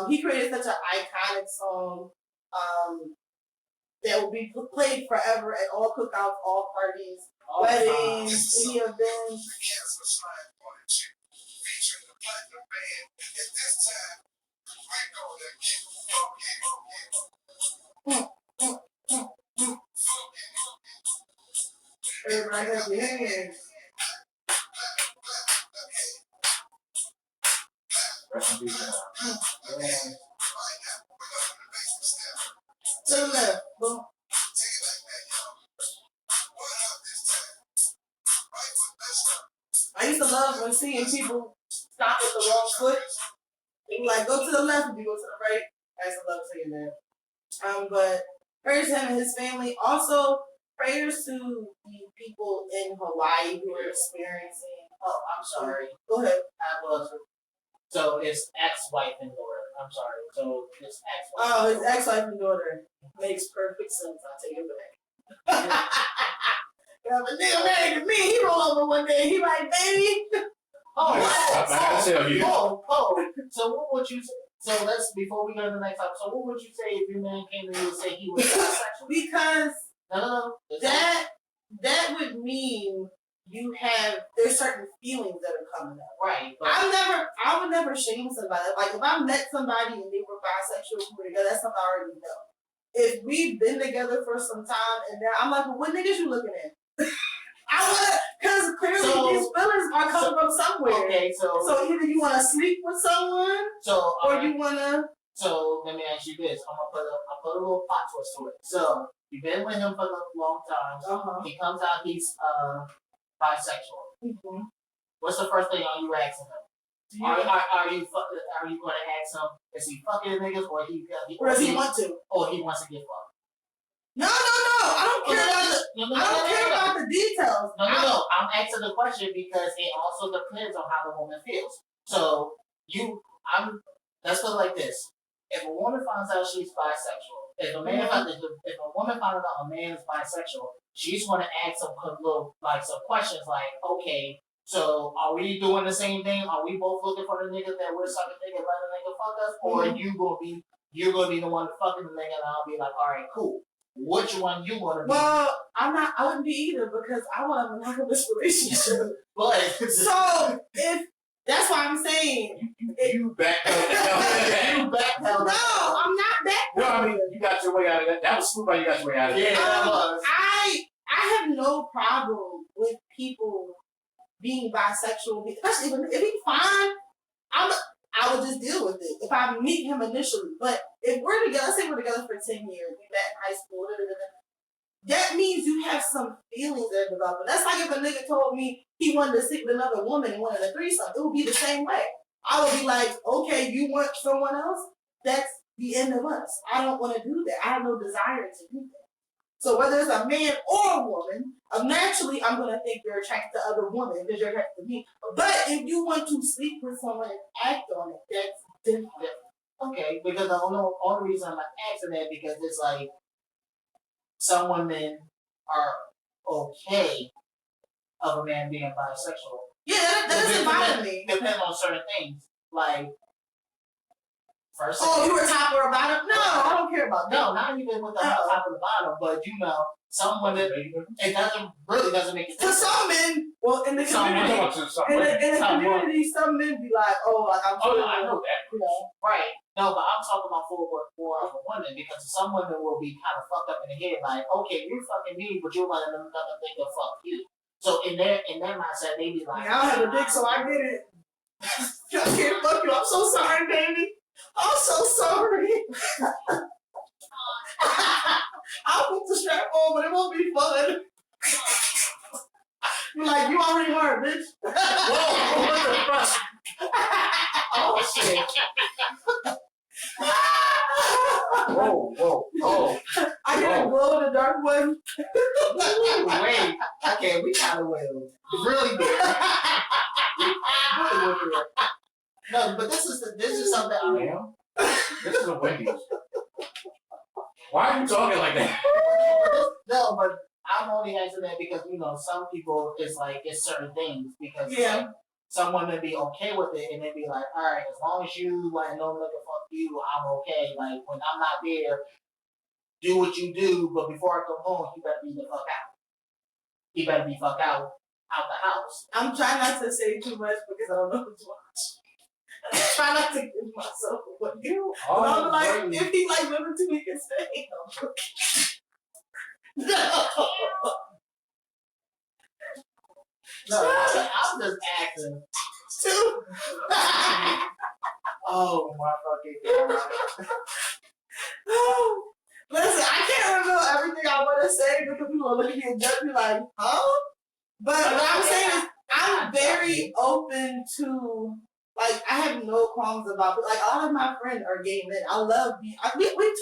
He created such an iconic song that will be played forever at all cookouts, all parties, weddings, any events. Everybody have your hands. Rest in peace, man. To the left. Boom. I used to love when seeing people stop with the wrong foot. They were like, go to the left if you go to the right. I used to love seeing that. But prayers to him and his family. Also, prayers to the people in Hawaii who are experiencing. Oh, I'm sorry. Go ahead. I was So it's ex-wife and daughter. I'm sorry. So it's ex-wife. Oh, his ex-wife and daughter makes perfect sense. I'll take it back. Yeah, but nigga married to me. He roll over one day. He like, baby. I tell you. So what would you say? So let's before we go to the next topic. So what would you say if your man came to you and said he was bisexual? Because No. that would mean there's certain feelings that are coming up. Right. But I would never shame somebody. Like if I met somebody and they were bisexual, we were together, that's something I already know. If we've been together for some time and then I'm like, well, what niggas you looking at? Because clearly these feelings are coming from somewhere. Okay, so either you want to sleep with someone, or you want to. So let me ask you this: I'll put a little plot twist to it. So you've been with him for a long time. He comes out, he's bisexual. Mm-hmm. What's the first thing are you asking him? Are you going to ask him? Is he fucking niggas, or does he want to? Or he wants to get fucked? No. I don't care about the details. No. I'm asking the question because it also depends on how the woman feels. So let's put it like this: if a woman finds out she's bisexual, if a woman finds out a man is bisexual, she's going to ask some questions like, okay, so are we doing the same thing? Are we both looking for the nigga that we're sucking nigga, let the nigga fuck us, or you're gonna be the one fucking the nigga, and I'll be like, all right, cool. Which one you want to be? Well, I wouldn't be either because I want a monogamous relationship. But so if that's why I'm saying you backpedaled. You backpedaled. No, I'm not backpedaling. No, I mean you got your way out of that. That was smooth. You got your way out of that. Yeah, that was. I have no problem with people being bisexual, especially if he's fine. I would just deal with it if I meet him initially. But if we're together, let's say we're together for 10 years, we met in high school, that means you have some feelings that are developing. That's like if a nigga told me he wanted to sleep with another woman and wanted a threesome. It would be the same way. I would be like, okay, you want someone else? That's the end of us. I don't want to do that. I have no desire to do that. So whether it's a man or a woman, naturally I'm going to think you're attracted to other women because you're attracted to me. But if you want to sleep with someone and act on it, that's different. Okay, because the only reason I'm asking that because it's like some women are okay of a man being bisexual. Yeah, that doesn't bother me. Depends on certain things. Like first. Oh, you were top or bottom? No, I don't care about that. No, not even with the top and the bottom, but some women it doesn't make it. To some men, well, in the community, some men be like, oh, like I'm. Oh, I know that. You know. Right. No, but I'm talking about for a woman because some women will be kind of fucked up in the head, like, okay, you're fucking me, but you're letting another nigga fuck you. So in their mindset, they be like, I don't have a dick, so I get it. I can't fuck you. I'm so sorry, baby. I'm so sorry. I'll put the strap on, but it won't be fun. You're like, you already heard, bitch. whoa, what the fuck? Oh shit. Whoa. I get a glow in the dark one. Wait, okay, we kind of will. Really good. No, but this is something I am. This is a Wendy's. Why are you talking like that? No, but I'm only asking that because some people it's certain things because some women be okay with it and they be like, all right, as long as you no nigga fuck you, I'm okay. Like when I'm not there, do what you do, but before I come home, you better be the fuck out. He better be fuck out the house. I'm trying not to say too much because I don't know who's watching. I try not to give myself what you. I'm like, if he women too, he can stay. No, I'm just acting. Too. Oh my fucking god. Listen, I can't remember everything I want to say because people are looking at me and judge me like, huh? But what I'm saying is, I'm very open to. I have no qualms about it. A lot of my friends are gay men. I love we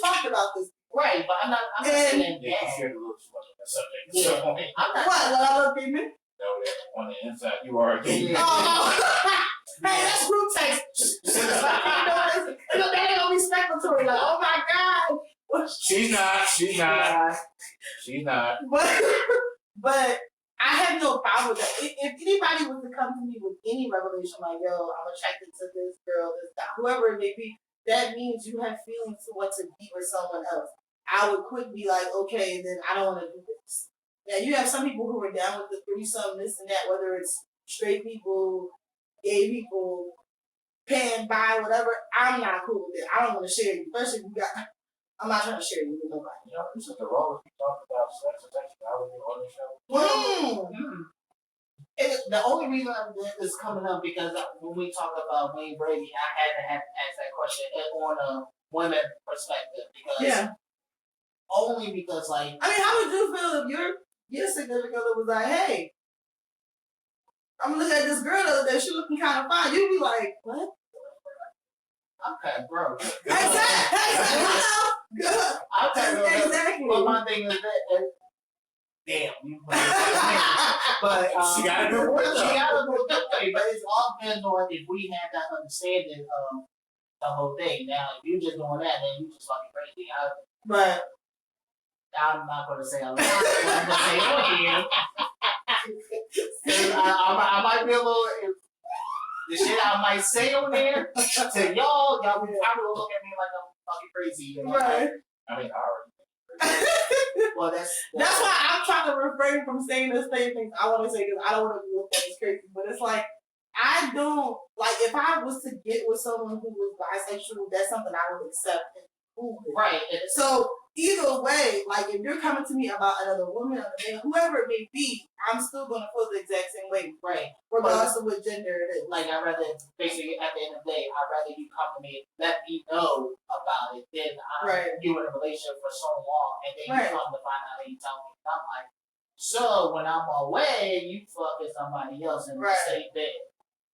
talked about this. Right, but I'm not saying that. Yeah, you shared a little too much on that subject. Yeah. So, I'm not. What? I love gay men? no, on the inside, you are a gay man. Oh. Hey, that's group text. You know, they don't be speculative. Like, oh my God. She's not. But I have no problem with that. If anybody was to come to me with any revelation, like, yo, I'm attracted to this girl, this guy, whoever it may be, that means you have feelings to want to be with someone else. I would quick be like, okay, then I don't want to do this. Now, you have some people who are down with the threesome, this and that, whether it's straight people, gay people, pan, bi, whatever. I'm not cool with it. I don't want to share you. Especially if you got, I'm not trying to share you with nobody. You know, this is the role we talk about sex and sexuality on the show. And the only reason I'm doing this coming up because when we talk about Wayne Brady, I had to ask that question on a women perspective because only because like I mean, how would you feel if your significant other was like, hey, I'm looking at this girl the other day, she looking kind of fine. You'd be like, what? Okay, bro. Exactly. Exactly. But my thing is that. Damn, but she got a good one. She got a good thing, but it all depends on if we have that understanding of the whole thing. Now, if you're just doing that, then you just fucking crazy. But I'm not going to say a lot. But I'm going to say it on here. I might be a little. The shit I might say on there to y'all probably will look at me like I'm fucking crazy. You know? Right. I mean, I already. Well, that's why I'm trying to refrain from saying the same things I want to say because I don't want to be looked at as crazy. But it's like I don't like if I was to get with someone who was bisexual, that's something I would accept and move with. Right. So either way, like if you're coming to me about another woman, another man, whoever it may be, I'm still gonna feel the exact same way. Right. Regardless of what gender it is. Like I'd rather basically at the end of the day, I'd rather you come to me and let me know about it than you in a relationship for so long and then you come to find out and you tell me I'm like, so when I'm away, you fucking somebody else in the same bed.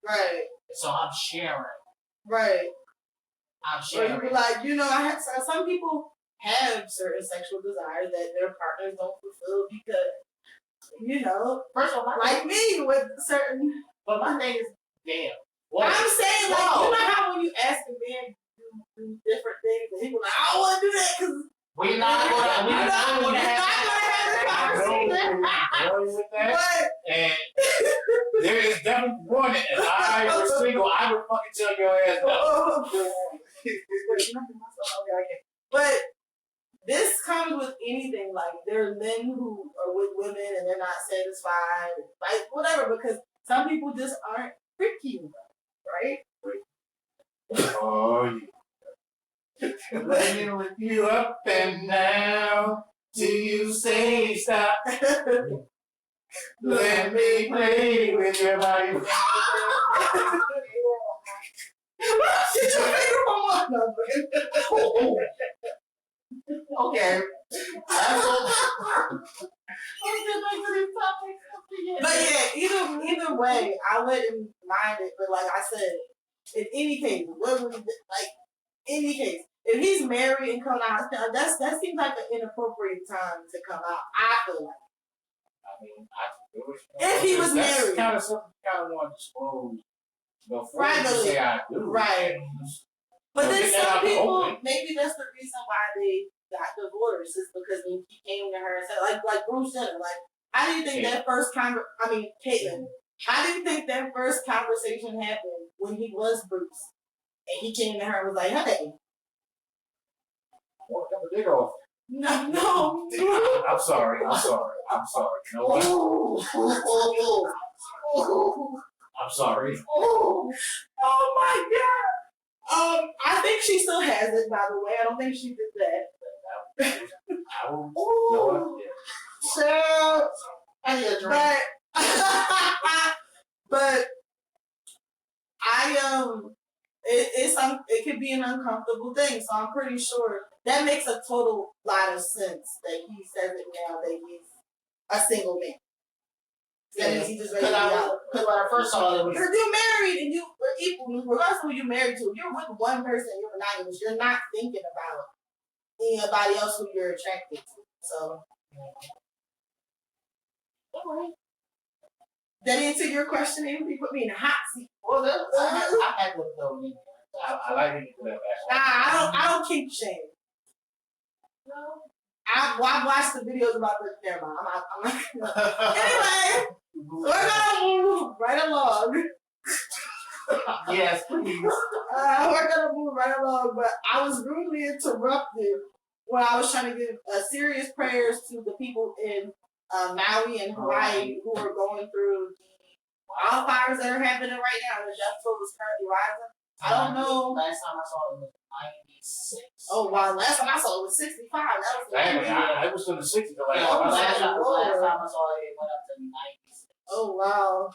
Right. So I'm sharing. Right. I'm sharing. Or you be like, you know, I have some people have certain sexual desires that their partners don't fulfill because, you know, first of all, like me with certain. But my thing is, damn. Whoa. I'm saying, like, you know how when you ask a man to do different things, and he was like, I don't want to do that because we're not going to have that. And there is definitely one. If I was single, I would fucking tell your ass no. But this comes with anything. Like there are men who are with women and they're not satisfied, like whatever. Because some people just aren't freaky enough, right? Oh, let me lift you up and down till you say stop. Let me play with your body. Okay. But yeah, either way, I wouldn't mind it. But like I said, in any case, any case, if he's married and coming out, that seems like an inappropriate time to come out. I feel like. I mean, if he was married, that's kind of something you kind of want to disclose before you say I do. Right. But then some people, maybe that's the reason why they got divorced is because when he came to her and said, like Bruce Jenner, like, how do you think that first Caitlyn, how do you think that first conversation happened when he was Bruce? And he came to her and was like, hey. Well, cut the dick off. No. I'm sorry. You know what? I'm sorry. Oh my God. I think she still has it, by the way. I don't think she did that. I will. So, I need a drink. But it could be an uncomfortable thing. So I'm pretty sure that makes a total lot of sense that he says it now that he's a single man. Because when I first saw it, you're married and you're equal. Regardless of who you're married to, if you're with one person, you're monogamous. You're not thinking about anybody else who you're attracted to. So, That answer your question, and you put me in a hot seat. Well, I had to go in there. I like it to that Nah, I don't keep shame. No. I watched the videos about the. Never mind. I'm not. Anyway, we're gonna move right along. Yes, please. We're gonna move right along, but I was rudely interrupted when I was trying to give serious prayers to the people in Maui and Hawaii who are going through the wildfires that are happening right now. The death toll is currently rising. I don't know. Last time I saw it was 96. Oh wow! Last time I saw it was 65. That was the I was in the 60s. Last time I saw it, it went up to 96. Oh wow!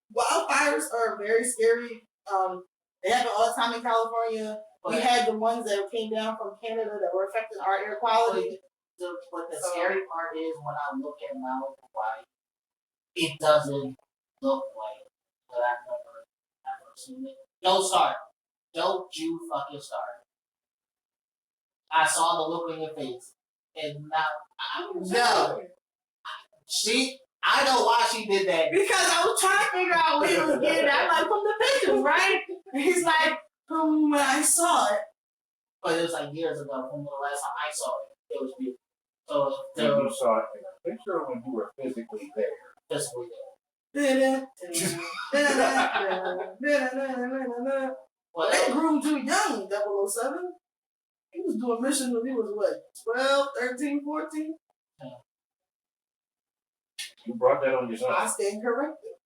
Wildfires are very scary. They happen all the time in California. We had the ones that came down from Canada that were affecting our air quality. But the scary part is when I look at Maui, Hawaii, it doesn't look like that I've ever seen it. Don't start. Don't you fucking start. I saw the look on your face. And now, I know why she did that. Because I was trying to figure out what he was getting at, like from the pictures, right? And he's like, when I saw it. But it was like years ago from the last time I saw it. It was beautiful. So when you saw it in a picture when you were physically there. Physically there. Well, they grew too young, 007. He was doing missions when he was what, 12, 13, 14? You brought that on yourself. I stand corrected.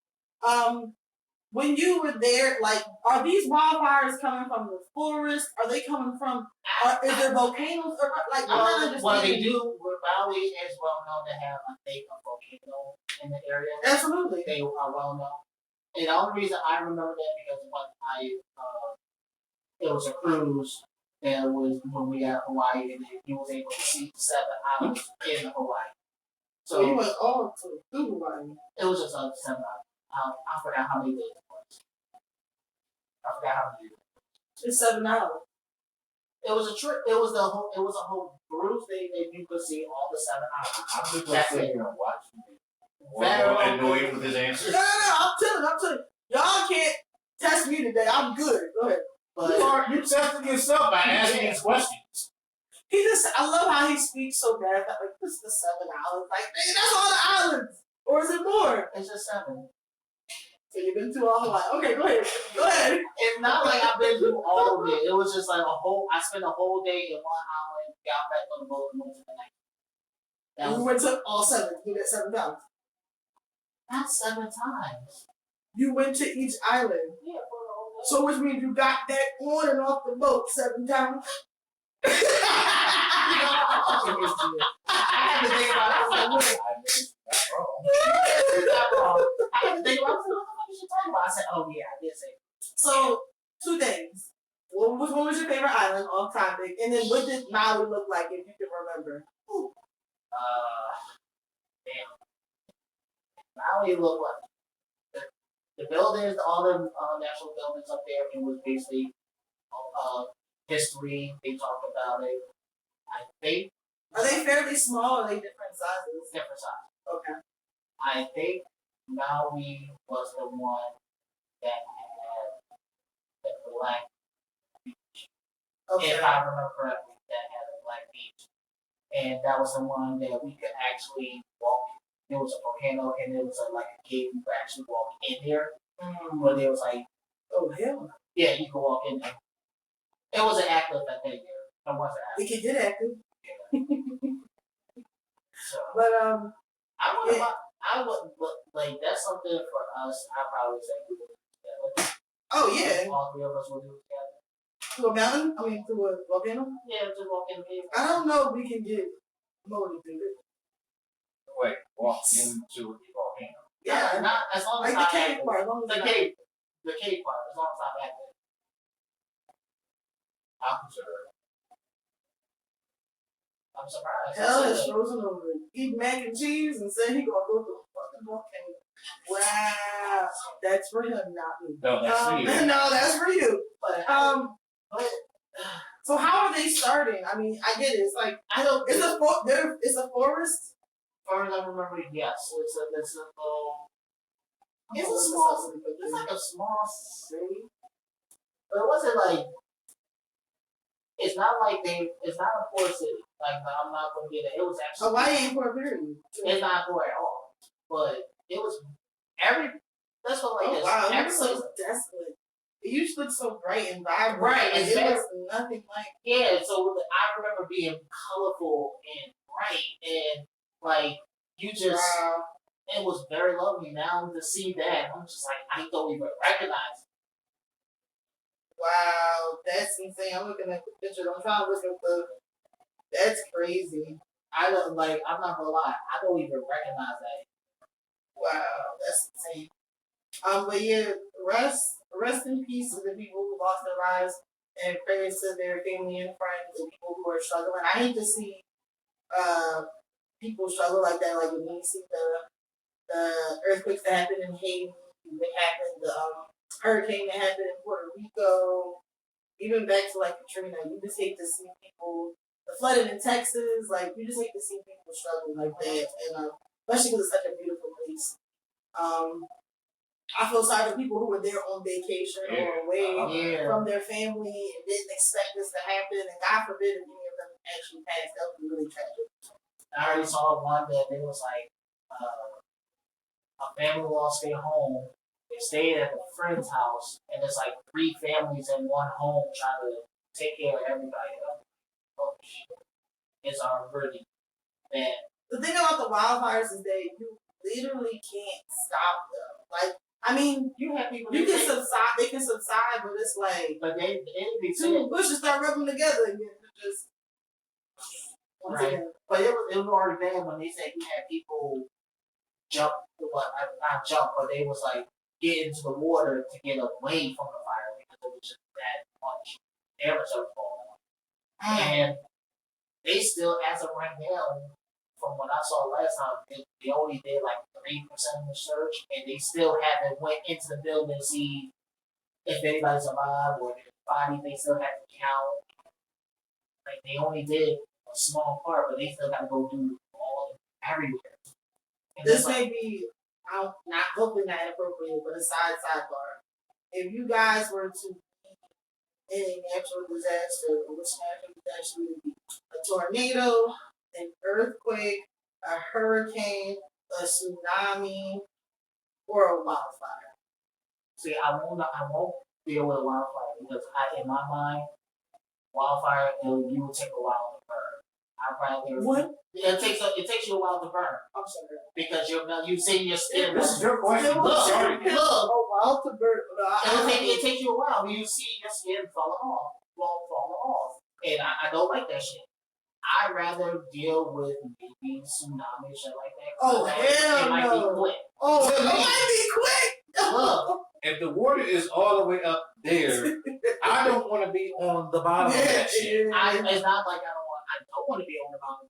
When you were there, like, are these wildfires coming from the forest? Are they coming from? Is there volcanoes? Or like, what they do, Maui is well known to have a volcano in the area. Absolutely, they are well known. And the only reason I remember that because when it was a cruise that was when we got Hawaii, and you was able to see 7 islands in Hawaii. So you went all through Hawaii. It was just 7 islands. I forgot how many days it was. I forgot how many days. It's 7 hours. It was a trip. It was a whole cruise thing that you could see all the 7 islands. I'm just gonna sit here and watch you. Very annoyed with his answers. No, I'm telling. Y'all can't test me today. I'm good. Go ahead. But you testing yourself by asking these questions. I love how he speaks so bad. Like, this is the 7 islands. Like, nigga, that's all the islands. Or is it more? It's just 7. So you've been through all Hawaii. Okay, go ahead. It's not like I've been through all of it. It was just like I spent a whole day in one island, got back on the boat, and went to the next. We went to all 7. You did 7 times. Not 7 times. You went to each island. Yeah, for the whole day. So which means you got back on and off the boat 7 times. I had to think about it. I was like, wait. Not wrong. I had to think about it. What the fuck is you talking about? I said, oh yeah, I did say it. So, 2 things. Well, which one was your favorite island off topic? And then what did Maui look like if you can remember? Damn. Maui looked like the buildings, all the national buildings up there, it was basically history. They talked about it. I think. Are they fairly small or are they different sizes? Different sizes. Okay. I think Maui was the one that had the black beach. Okay. If I remember correctly, that had a black beach. And that was the one that we could actually walk. There was a volcano and there was like a cave you could actually walk in there. But there was like, oh hell. Yeah, you could walk in there. It wasn't active that day there. It wasn't active. It could get active. So, but I would like that's something for us. I probably say we would do together. Oh yeah. All 3 of us would do it together. To a mountain? I mean, to a volcano? Yeah, just walk in the cave. I don't know if we can get Mo to do it. Wait, walk into the volcano. Yeah, not as long as like the cave part. As long as the cave part. As long as I'm active. I'll consider it. I'm surprised. Hell is frozen over. Eat mac and cheese and say he gonna go to a fucking volcano. Wow, that's for him, not me. No, that's for you. No, that's for you. But so how are they starting? I mean, I get it. It's like I don't. It's a forest. far as I remember, yes, it's a little. It's It's a small. it's like a small city, but it wasn't like. It's not like It's not a poor city. Like I'm not gonna get it. It was actually. Hawaii ain't poor, period. It's not poor at all, but it was every. That's what like Oh this. wow, it Every was place. so desolate. It used to look so bright and vibrant. Right, Like, it's it very- was nothing like. Yeah, so I remember being colorful and bright and like you just. Wow. It was very lovely. Now to see that, I'm just like I don't even recognize it. Wow, that's insane. I'm looking at the picture. I'm trying to look at the. That's crazy. I don't like. I'm not gonna lie. I don't even recognize that. Wow, that's insane. But yeah, rest in peace to the people who lost their lives, and prayers to their family and friends and people who are struggling. I hate to see people struggle like that. Like when you see the earthquakes that happened in Haiti, that happened, the hurricane that happened in Puerto Rico, even back to like Katrina. You just hate to see people, the flooding in Texas. Like you just hate to see people struggle like that, and especially because it's such a beautiful place. I feel sorry for people who were there on vacation or away from their family and didn't expect this to happen, and God forbid if any of them actually passed. That would be really tragic. I already saw one that it was like a family lost their home. They stayed at a friend's house, and it's like 3 families in one home trying to take care of everybody. Oh shit! It's already bad. The thing about the wildfires is that you literally can't stop them. Like, I mean, You have people. you can subside. They can subside, but it's like but they be two bushes start rubbing together again. It just once Right. again. But it was already bad when they said you had people jump. Not jump, but they was like get into the water to get away from the fire because it was just that much damage that was going on. And they still, as of right now, from what I saw last time, they only did like 3% of the search, and they still haven't went into the building to see if anybody's alive or their body. They still have to count. Like they only did a small part, but they still got to go do all everywhere. And This it's like, may be not hopefully not inappropriate, but a sidebar. If you guys were to be in a natural disaster, which natural disaster would be a tornado, an earthquake, a hurricane, a tsunami, or a wildfire? see, I won't deal with wildfire because in my mind, wildfire you will take a while to burn. I'd rather What? it takes you a while to burn I'm sorry. because you've seen your skin. This is your question. Look, Sorry. look. Oh, wild to burn. It takes you a while. You see your skin falling off, and I don't like that shit. I'd rather deal with maybe tsunami and shit like that. Oh, hell it might be no. quick. Oh, it might be quick. Look, If the water is all the way up there, I don't want to be on the bottom of that shit. it's not like I don't want to be on the mountain.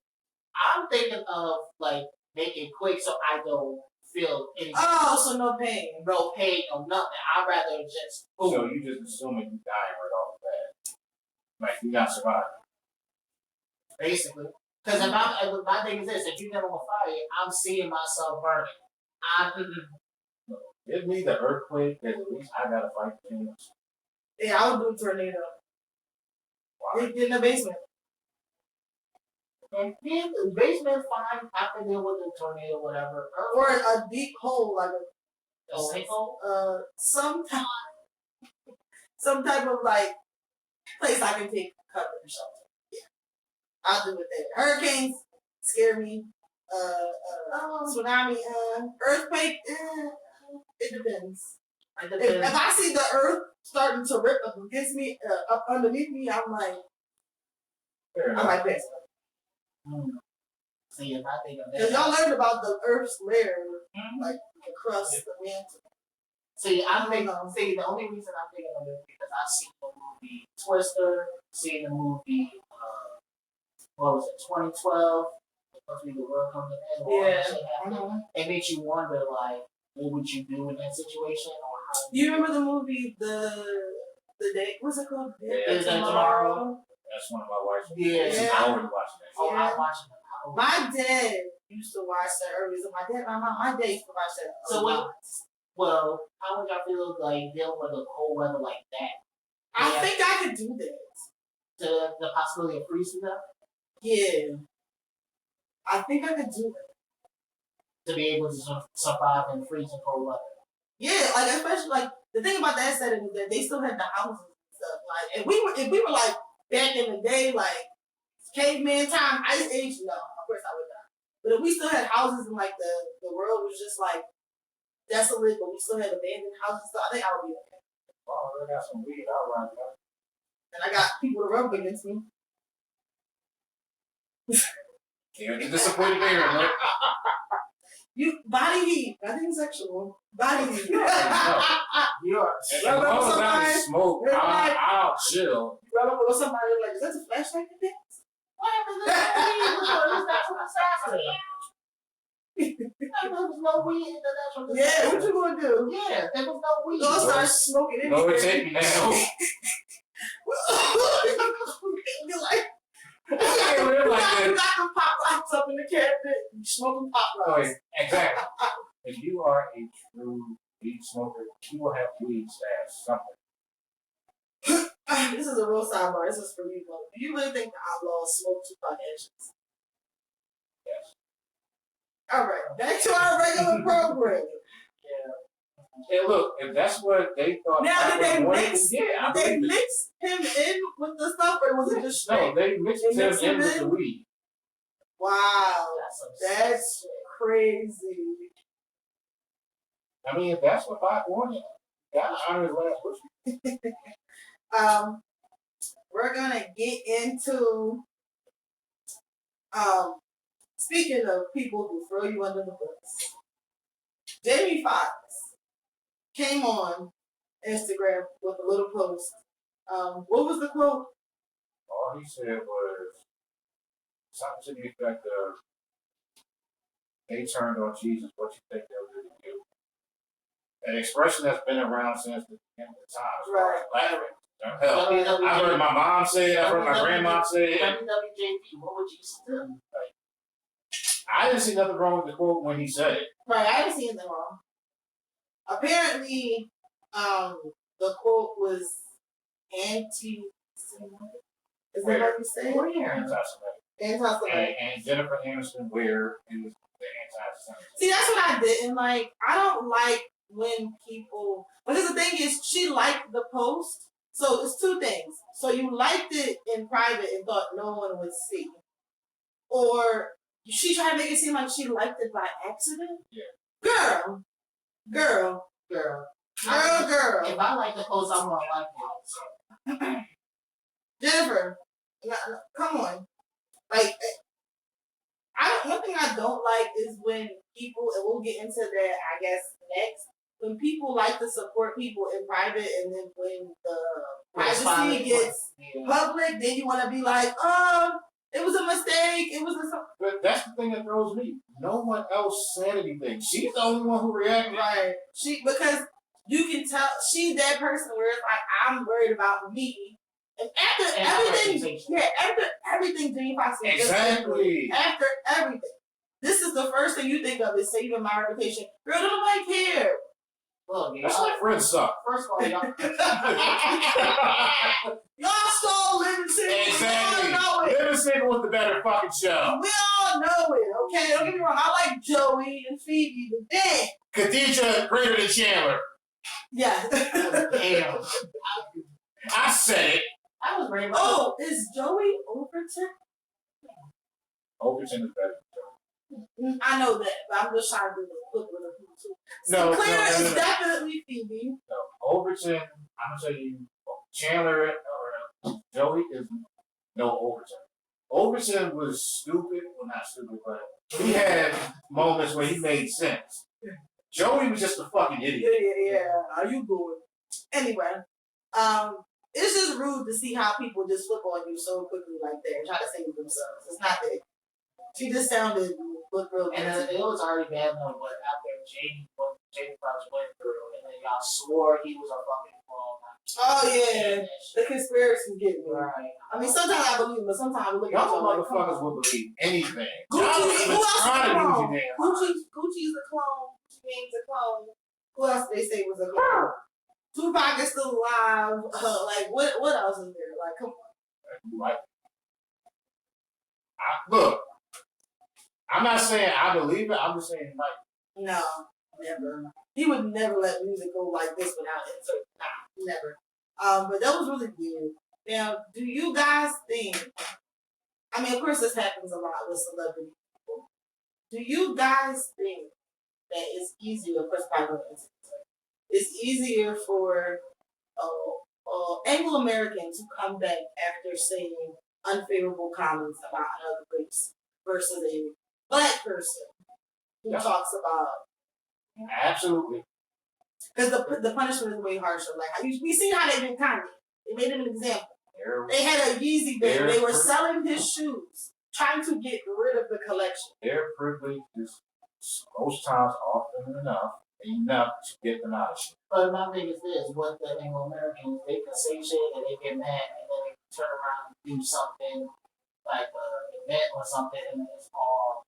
I'm thinking of like making quick so I don't feel any So no pain. no pain or nothing. I'd rather just So you just assuming you dying right off the bat. Like you not surviving. basically. Because if my thing is this, if you get on fire, I'm seeing myself burning. Give me the earthquake, and at least I gotta fight things. Yeah, I would do a tornado. Wow. Get in the basement. And then the basement's fine. I can deal with the tornado, whatever. Or a deep hole, like A sinkhole. some type of like place I can take cover or something. Yeah, I'll do it there. Hurricanes scare me. Tsunami, earthquake. It depends. If I see the earth starting to rip up against me, up underneath me, I'm like, I might pass. See, if I think of Because that. y'all learned about the earth's layer, like the crust, the mantle. See, the only reason I'm thinking of it is because I've seen the movie Twister, seen the movie, what was it, 2012? Supposed to be the world coming to an end. Yeah. Shit happened. It makes you wonder, like, what would you do in that situation? Or how You remember the movie, the day, what's it called? Day After Tomorrow? That's one of my wife's. Yeah. She's already watching that. Oh, Yeah. I'm watching it. My dad used to watch that earlier. So my dad, my dad used to watch that. So wait, well, how would y'all feel like dealing with a cold weather like that? I think I could do that. The possibility of freezing them? Yeah. I think I could do it. To be able to survive in freezing cold weather. Yeah, like especially like the thing about that setting is that they still had the houses and stuff. Like if we were like back in the day, like caveman time, ice age, no, of course I would not. But if we still had houses and like the world was just like desolate, but we still had abandoned houses, so I think I would be okay. Oh, I got some weed out right now. And I got people to rub against me. Can't get disappointed there, man. You body heat, nothing sexual. Body heat. You are. As long as I smoke, I'll chill. Rub up with somebody like, is that a flashlight in there? What happened to the natural disaster? There was no weed in the natural disaster. Yeah, what you gonna do? Yeah, there was no weed. You gonna start smoking in No, there. it's taking now. You're like, I can't live like you this. got the pop rocks up in the cabinet, you smoking pop Oh, rocks. exactly. If you are a true weed smoker, you will have weed stash something. This is a real sidebar. This is for you, though. Do you really think the outlaws smoke Tupac ashes? Yes. All right, back to our regular program. Hey, look, if that's what they thought, Now, did they mix? Yeah, I Did they believe it. mix him in with the stuff, or was it just No, straight? they mixed They him mixed in him with in? the weed. Wow, That's that's crazy. I mean, if that's what Pac wanted, gotta honor his last wish. We're gonna get into speaking of people who throw you under the bus. Jamie Foxx came on Instagram with a little post. What was the quote? All he said was something to the effect of, they turned on Jesus, what you think they'll do to you? An expression that's been around since the beginning of times. Right. Hell, I heard my mom say it, I heard my grandma say it. WWJP, what would Jesus do? I didn't see nothing wrong with the quote when he said it. Right, I didn't see anything wrong. Apparently, the quote was anti-Semitic. Is that what you say? Where? Anti-Semitic. And Jennifer Aniston, where it was the anti-Semitic. See, that's what I didn't like. I don't like when people, because the thing is, she liked the post. So it's two things. So you liked it in private and thought no one would see. Or she tried to make it seem like she liked it by accident. Yeah. Girl. If I like the post, I'm gonna like it. Jennifer, come on. Like, one thing I don't like is when people, and we'll get into that, I guess, next, when people like to support people in private, and then when the privacy gets public, then you want to be like, it was a mistake, it was a... But that's the thing that throws me. No one else said anything. She's the only one who reacted. Right. Because you can tell, she's that person where it's like, I'm worried about me. And after everything Jamie Foxx did, Exactly. after everything, this is the first thing you think of is saving my reputation. Girl, don't nobody care. Look, That's like friends suck. first of all, y'all. Y'all stole Living Single. Exactly. We all know it. Living Single was the better fucking show. We all know it, okay? Don't get me wrong. I like Joey and Phoebe, but then, Khadijah greater than Chandler. yeah. Damn. I said it. I was ready. Oh, is Joey Overton? Overton is better. I know that, but I'm just trying to do the flip with her too. No, Clara no. is definitely Phoebe. No, Overton, I'm gonna tell you, Chandler or Joey is no Overton. Overton was stupid, well not stupid, but he had moments where he made sense. Joey was just a fucking idiot. Yeah. How you doing? Anyway, it's just rude to see how people just flip on you so quickly like that and try to save themselves. It's not that. She just sounded look real good. And it was already bad enough, but after Jamie Foxx went through, and then y'all swore he was a fucking fraud. Oh yeah, the conspiracy get me. Right. I mean, sometimes I believe, but sometimes I look at Y'all you like, motherfuckers will believe anything. Gucci, Y'all who else is a trying to use clone? your damn mind. Gucci's a clone. Gucci Mane's a clone. Who else they say was a clone? Tupac is still alive. Like what else is there? Like, come on. Like, look, I'm not saying I believe it. I'm just saying like, No, never. He would never let music go like this without insert. Nah, never. But that was really good. Now, do you guys think? I mean, of course, this happens a lot with celebrity people. Do you guys think that it's easier for it's easier for Anglo Americans to come back after saying unfavorable comments about another race versus a black person who talks about? absolutely. Because the punishment is way harsher. Like we seen how they did Kanye. They made him an example. They had a Yeezy bag. They were selling his shoes, trying to get rid of the collection. Their privilege is most times often enough to get them out of shit. But my thing is this: what the Anglo Americans, they can say shit and they get mad, and then they turn around and do something like an event or something, and it's all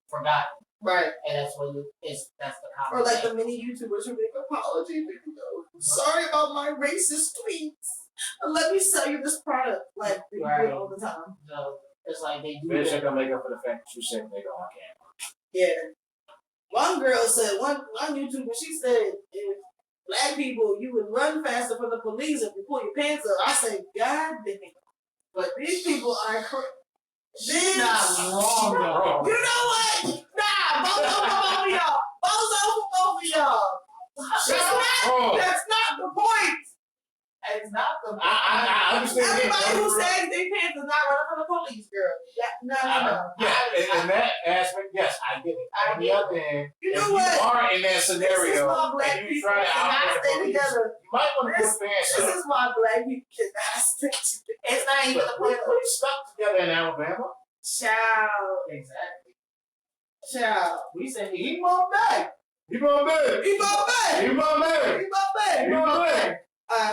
forgotten. Right. And that's what that's the common. Or like the many YouTubers who make apology videos. Sorry about my racist tweets. Let me sell you this product. Like they do it all the time. So it's like they do. Bitch, they're gonna make up for the fact that you said nigga on camera. Yeah. One girl said, one YouTuber, she said, if black people, you would run faster for the police if you pull your pants up. I said, God damn. But these people are She's not wrong, though. You know what? Nah, both of y'all. Both of y'all. That's not the point. It's not the. I understand. Everybody who says they pants is not running from the police, girl. No. Yeah, in that aspect, yes, I get it. On the other hand, you know if what? you are in that scenario and you try to not stay together, you might want to put fans up. This is why black people cannot stay together. It's not even the point. We stuck together in Alabama. Child. Exactly. Child. We said he won't back. He won't back.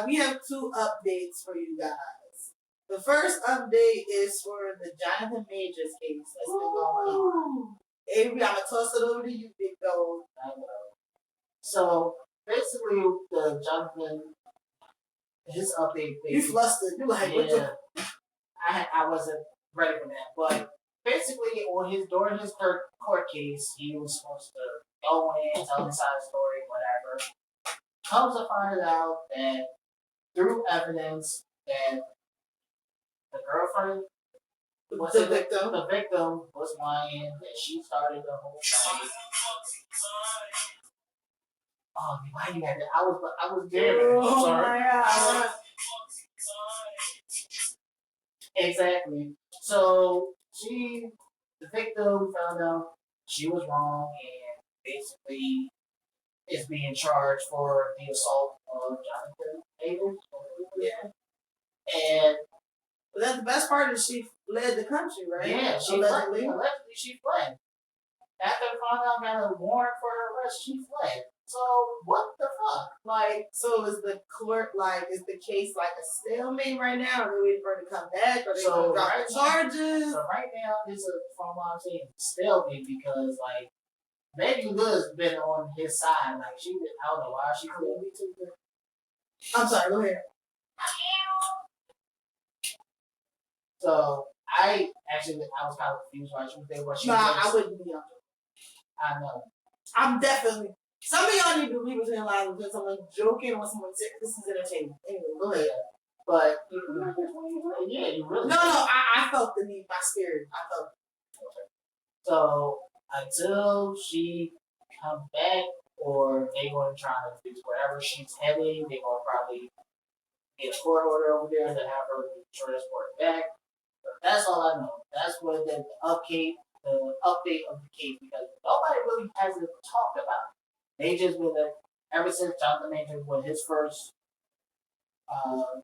We have 2 updates for you guys. The first update is for the Jonathan Majors case that's been going on. Avery, I'm gonna toss it over to you, big dog. I know. So basically, the Jonathan, his update. You flustered. You like, what the? I wasn't ready for that, but basically, during his court case, he was supposed to go in, tell his side of the story, whatever. Comes to find out that through evidence that the girlfriend The victim was lying, that she started the whole thing. Oh, why you had that? I was there. Oh my God. Exactly. So the victim found out she was wrong and basically is being charged for the assault of Jonathan Avery. Yeah. And but that's the best part is she fled the country, right? Yeah, allegedly she fled. After found out got a warrant for her arrest, she fled. So what the fuck? Like, so is the court is the case like a stalemate right now? Are they waiting for her to come back? Or they gonna drop the charges? So right now it's from what I'm saying, stalemate because Megan Good's been on his side. I don't know why she fled. I'm sorry, go ahead. So I was kind of confused why she was there. I wouldn't be on. I know. I'm definitely. Some of y'all need to read between the lines because someone's joking or someone said this is entertaining. Anyway, go ahead. But yeah, you really. No, I felt the need. My spirit, I felt it. So until she comes back, or they going to try to fix wherever she's heading, they're going to probably get a court order over there to have her transport back. But that's all I know. That's what the update of the case, because nobody really hasn't talked about it. They just been ever since Jonathan Majors when his first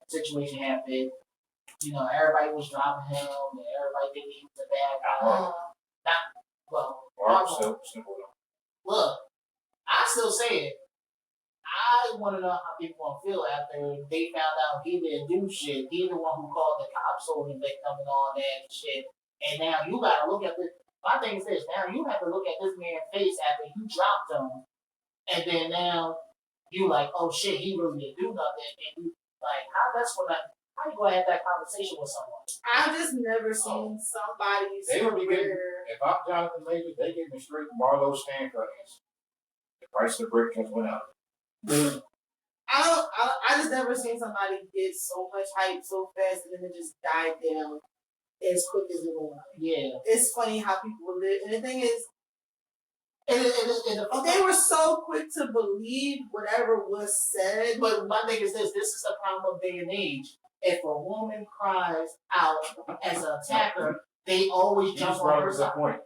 situation happened. Everybody was dropping him, and everybody thinking he was a bad guy. Look, I still say it. I want to know how people gonna feel after they found out he didn't do shit. He's the one who called the cops on the victim and all that shit. And now you gotta look at this. My thing is this: now you have to look at this man's face after you dropped him, and then now you like, oh shit, he really didn't do nothing, and you like, how you gonna have that conversation with someone? I've just never seen somebody's They would be getting, career. if I'm Jonathan Majors, they gave me straight Barlow stand cuttings. The price of the brick just went up. I just never seen somebody get so much hype so fast and then it just died down as quick as it went up. Yeah. It's funny how people live, and the thing is, and they were so quick to believe whatever was said. But my thing is this: this is the problem of day and age. If a woman cries out as an attacker, they always He jump just on brought her up a good side. point.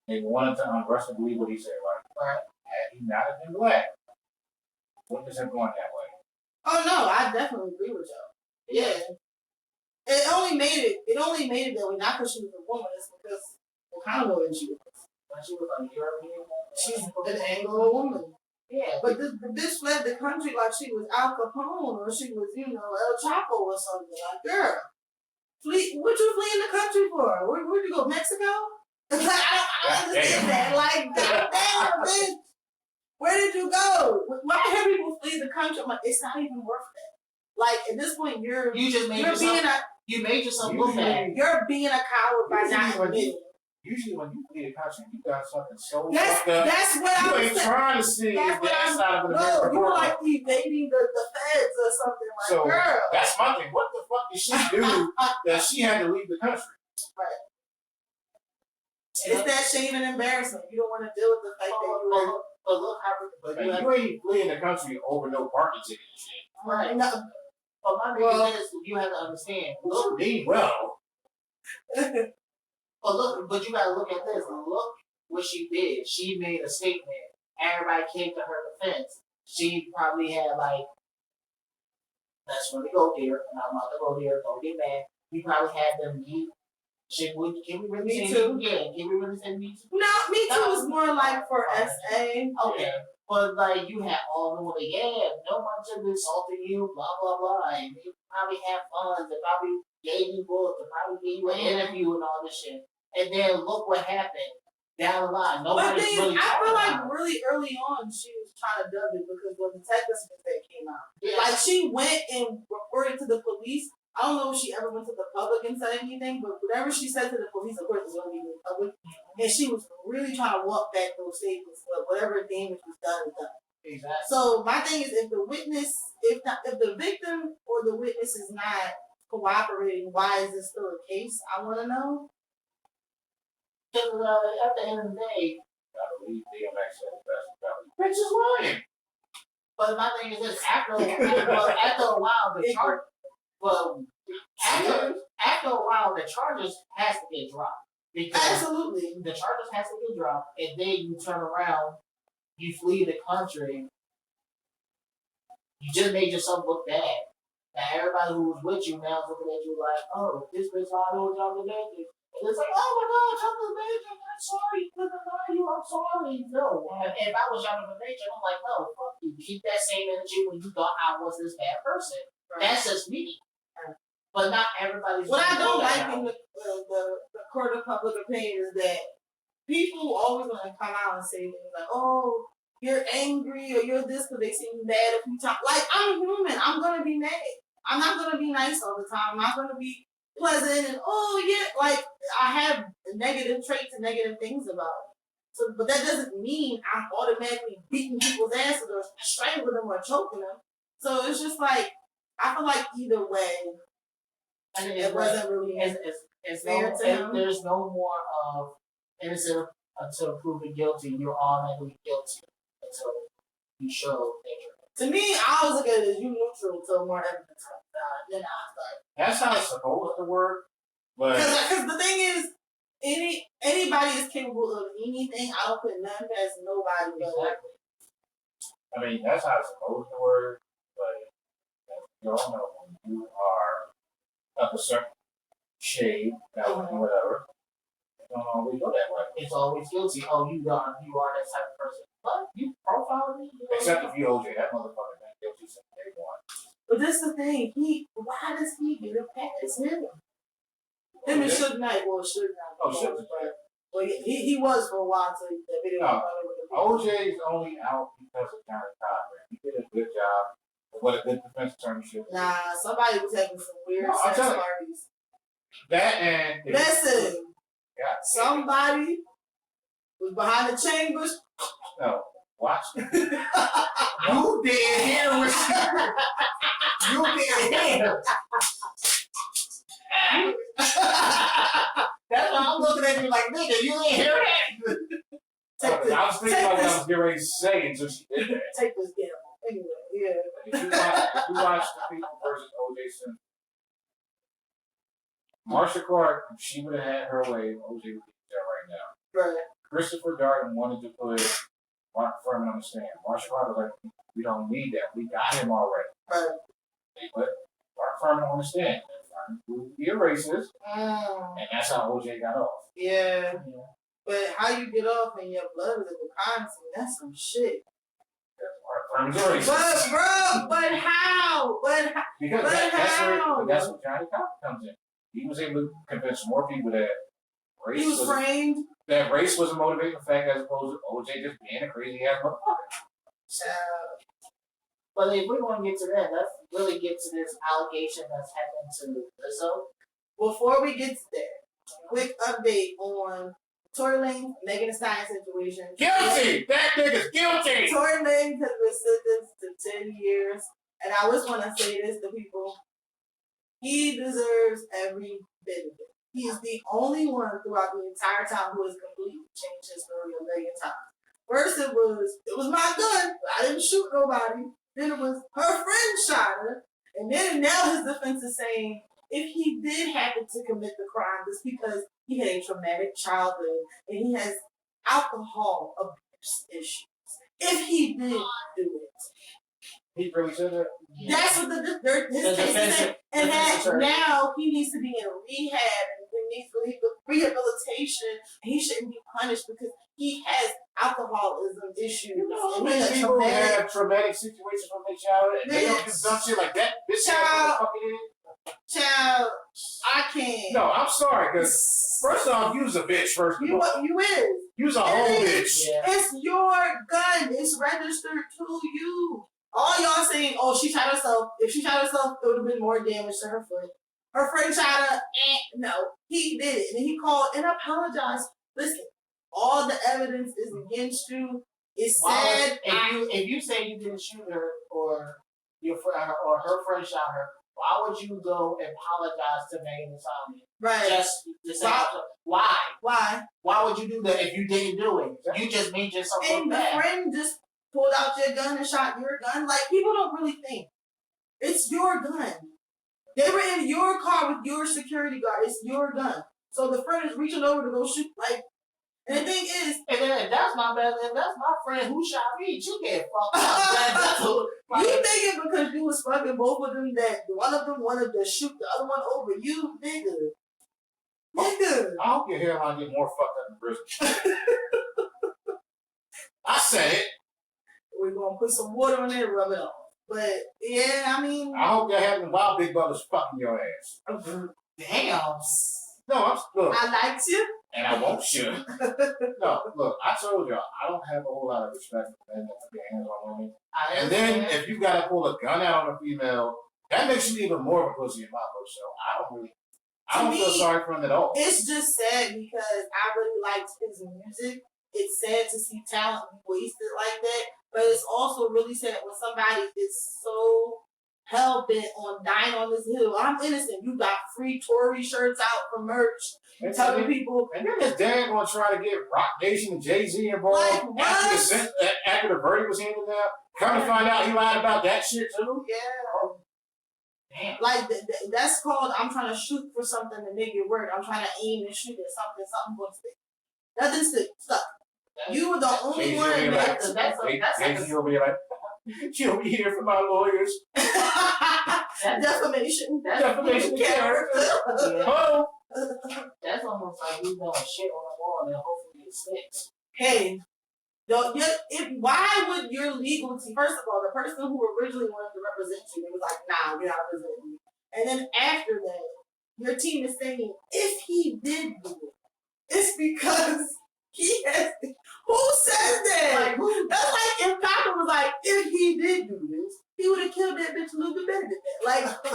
They wanted to unrest and believe what he said, right? Right. Had he not have been black, wouldn't have gone that way. Oh no, I definitely agree with y'all. Yeah. It only made it that way, not because she was a woman, it's because what kind of woman she was. When she was like European, She's an Anglo woman. yeah. But the bitch fled the country like she was Al Capone or she was, El Chapo or something. Like, girl, what you fleeing the country for? Where'd you go, Mexico? I don't understand that. Like, goddamn, bitch. Where did you go? Why do people flee the country? I'm like, it's not even worth that. Like, at this point, You just made yourself. You made yourself look bad. You're being a coward by not admitting. Usually when you flee the country, you got something so That's fucked up. what You I'm ain't saying. trying to see That's the what I'm. inside of an No, American you were courtroom. like evading the feds or something. Like, So girl. that's my thing. What the fuck did she do that she had to leave the country? Right. It's that shame and embarrassment. You don't want to deal with the fact that you were. But look how. But You ain't fleeing the country over no parking ticket and shit. Right. No. But my thing is, you have to understand. Look, Me well. but you gotta look at this. Look what she did. She made a statement. Everybody came to her defense. She probably had like, let's really go there. And I'm about to go there. Don't get mad. You probably had them meet. Can we really Me say Too? Yeah, can we really say Me Too? No, Me Too was more like for SA. Okay. But like you had all the women, yeah, no one should be assaulting you, blah blah blah. And they probably had fun, they probably gave you books, they probably gave you an interview and all this shit. And then look what happened down the line. Nobody's really I feel talking like about it. really early on she was trying to dub it because when the Texas mistake came out, Yeah. like she went and reported to the police. I don't know if she ever went to the public and said anything, but whatever she said to the police, of course, was going to be in public. And she was really trying to walk back those statements, but whatever damage was done is done. Exactly. So my thing is, if the victim or the witness is not cooperating, why is this still a case? I want to know. Because at the end of the day, I believe DMX said the best about it. bitch is lying. But my thing is this: after a while, the charge. Well, after a while, the charges has to get dropped because Absolutely. the charges has to get dropped, and then you turn around, you flee the country. You just made yourself look bad. Now everybody who was with you now is looking at you like, oh, this bitch lied on Jonathan Majors. And it's like, oh my God, Jonathan Majors, I'm sorry, I'm sorry. No, if I was Jonathan Majors, I'm like, no, fuck you. Keep that same energy when you thought I was this bad person. Right. That's just me. But not everybody's. What I don't like in the court of public opinion is that people always want to come out and say things like, oh, you're angry or you're this because they see you mad a few times. Like, I'm human. I'm going to be mad. I'm not going to be nice all the time. I'm not going to be pleasant and, oh, yeah. Like, I have negative traits and negative things about me. So, but that doesn't mean I'm automatically beating people's asses or strangling them or choking them. So it's just like, I feel like either way, And it wasn't really fair to him. There's no more of innocent until proven guilty. You're automatically guilty until you show danger. To me, I always look at it as you neutral until more evidence comes out. Then I start. That's how it's supposed to work. But Because the thing is, anybody is capable of anything. I don't put none past nobody. Exactly. I mean, that's how it's supposed to work. But you all know when you are of a certain shade, whatever, it don't always go that way. It's always guilty. Oh, you are that type of person. But you profile follow me. Except if you OJ, that motherfucker been guilty since day one. But this is the thing. Why does he get a pass? Him and Suge Knight. Well, Suge Knight. Oh, Suge. Well, he was for a while until the video. No, OJ is only out because of Johnny Cochran. He did a good job. What a good defense attorney should do. Nah, somebody was having some weird No, sex parties. That and Listen, yeah, somebody was behind the chambers. no, watch. You did hear what you did hear. That's why I'm looking at you like, nigga, you ain't hear that. I was thinking about what I was getting ready to say until she did that. Take this gamble. Anyway, yeah. If you watch the people versus O.J. Simpson, Marsha Clark, if she would have had her way, O.J. would be there right now. Right. Christopher Darden wanted to put Mark Furman on the stand. Marsha Clark was like, we don't need that. We got him already. Right. They put Mark Furman on the stand. And Furman proved to be a racist, and that's how O.J. got off. Yeah. But how you get off and your blood is in the crime scene, that's some shit. Furman's a racist. But bro, but how? Because but that's how? where Johnny Cochran comes in. He was able to convince more people that race He was framed. That race was a motivating factor as opposed to OJ just being a crazy ass motherfucker. But if we're going to get to that, let's really get to this allegation that's happened to Lizzo. Before we get to that, quick update on Tory Lanez, Megan Thee Stallion situation. Guilty! That nigga's guilty! Tory Lanez has been sentenced to 10 years. And I always want to say this to people. He deserves every bit of it. He is the only one throughout the entire time who has completely changed his story a million times. First it was my gun. I didn't shoot nobody. Then it was her friend shot her. And then now his defense is saying if he did happen to commit the crime, it's because he had a traumatic childhood and he has alcohol abuse issues. If he did do it. He really said that? That's what his case is saying. And that now he needs to be in rehab and he needs rehabilitation. And he shouldn't be punished because he has alcoholism issues. You know, and many people have traumatic situations from their childhood and they don't do dumb shit like that. This Child, I can't. No, I'm sorry, because first off, you's a bitch, first of all. You is. You's a whole bitch. Yeah. It's your gun. It's registered to you. All y'all saying, oh, she shot herself. If she shot herself, it would have been more damage to her foot. Her friend shot her. No, he did it. And he called and apologized. Listen, all the evidence is against you. It's sad. If you say you didn't shoot her or your friend or her friend shot her, why would you go and apologize to Megan Thee Stallion? Right. Just to say why? Why? Why would you do that if you didn't do it? You just made yourself look and bad. And the friend just pulled out your gun and shot your gun. Like, people don't really think. It's your gun. They were in your car with your security guard. It's your gun. So the friend is reaching over to go shoot. Like, and the thing is, and then that's my best. If that's my friend who shot me, you get fucked up. You thinking because you was fucking both of them that one of them wanted to shoot the other one over you, nigga. Nigga. I hope your hairline get more fucked up in prison. I said it. We're gonna put some water on it and rub it off. But yeah, I mean, I hope you're having wild big brothers fucking your ass. Damn. No, look. I liked you. And I won't shoot. No, look, I told y'all, I don't have a whole lot of respect for men that put their hands on women. And then if you gotta pull a gun out on a female, that makes you even more of a pussy in my book. So I don't feel sorry for him at all. It's just sad because I really liked his music. It's sad to see talent be wasted like that, but it's also really sad when somebody is so hell-bent on dying on this hill. I'm innocent. You got free Tory shirts out for merch. You telling people. And then his dad gonna try to get Rock Nation and Jay-Z involved after the verdict was handed out. Come to find out he lied about that shit too. Yeah. Damn. Like, that's called, I'm trying to shoot for something to make it work. I'm trying to aim and shoot at something going to stick. Nothing stuck. You were the only one that's Jay-Z will be like, you'll be here for my lawyers. Defamation. Defamation of character. Oh. That's almost like you doing shit on the wall and hopefully it sticks. Hey, Why would your legal team, first of all, the person who originally wanted to represent you, they was like, nah, we're not representing you. And then after that, your team is saying, if he did do it, it's because he has. Who says that? Like, who? That's like if Papa was like, if he did do this, he would have killed that bitch a little bit better than that.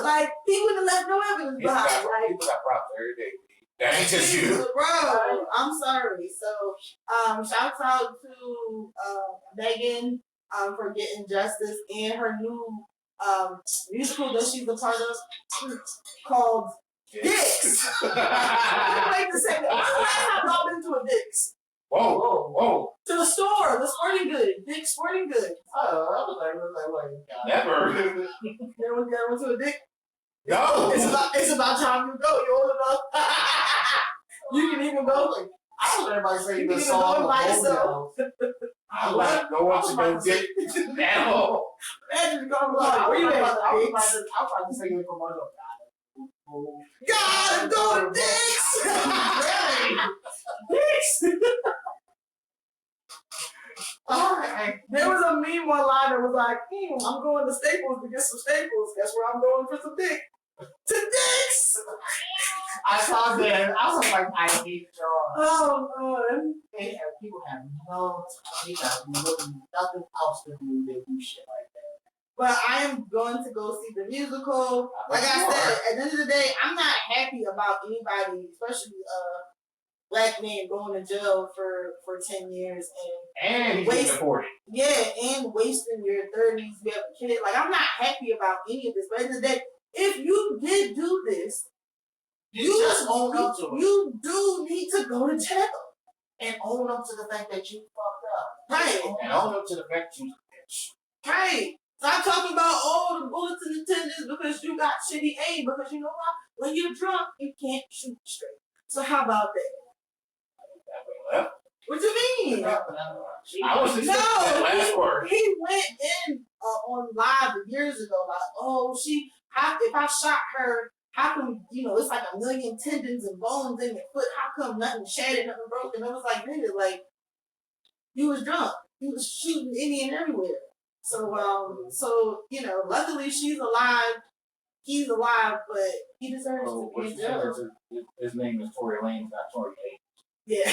Like he wouldn't have left no evidence People behind. got props every day. That ain't just you. Bro, I'm sorry. So, shouts out to Megan for getting justice and her new musical that she's a part of called Dicks. I like to say that. When's the last time y'all been to a Dicks? Whoa. To the store, the sporting goods, Dick's Sporting Goods. Oh, I was like, Never. Never went to a Dick. No. It's about time you go. You old enough. You can even go. I was everybody saying You the can even song go of by yourself. I'm not going to go get at all. Imagine going like, where you at? I was about to say the commercial. God, go Dicks! Dicks! There was a meme online that was like, I'm going to Staples to get some Staples. Guess where I'm going for some dick? To Dicks! I saw that. I was like, I hate y'all. Oh, God. People have nothing else to do. They do shit like that. But I am going to go see the musical. Like I said, at the end of the day, I'm not happy about anybody, especially black men, going to jail for 10 years And he's deported. Yeah, and wasting your 30s. You have a kid. Like, I'm not happy about any of this. But at the end of the day, if you did do this, you just own up to it. You do need to go to jail. And own up to the fact that you fucked up. Right. And own up to the fact you bitch. Right. Stop talking about the bullets and the tendons because you got shitty aim. Because you know what? When you're drunk, you can't shoot straight. So how about that? What you mean? I was expecting that last word. He went in on live years ago, like, if I shot her, how come, it's like a million tendons and bones in your foot, how come nothing shattered, nothing broken? And I was like, nigga, like, you was drunk. You was shooting Indian everywhere. So, luckily she's alive. He's alive, but he deserves to be in jail. His name is Tory Lanez, not Tory Lanez. Yeah.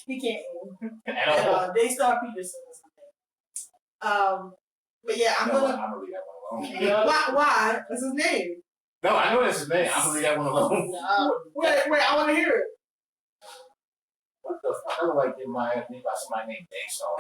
He can't aim. At all. Daystar Peterson or something. But yeah, I'm gonna leave that one alone. Why? What's his name? No, I know that's his name. I'm gonna leave that one alone. Wait, I wanna hear it. What the fuck? I look like somebody named Daystar.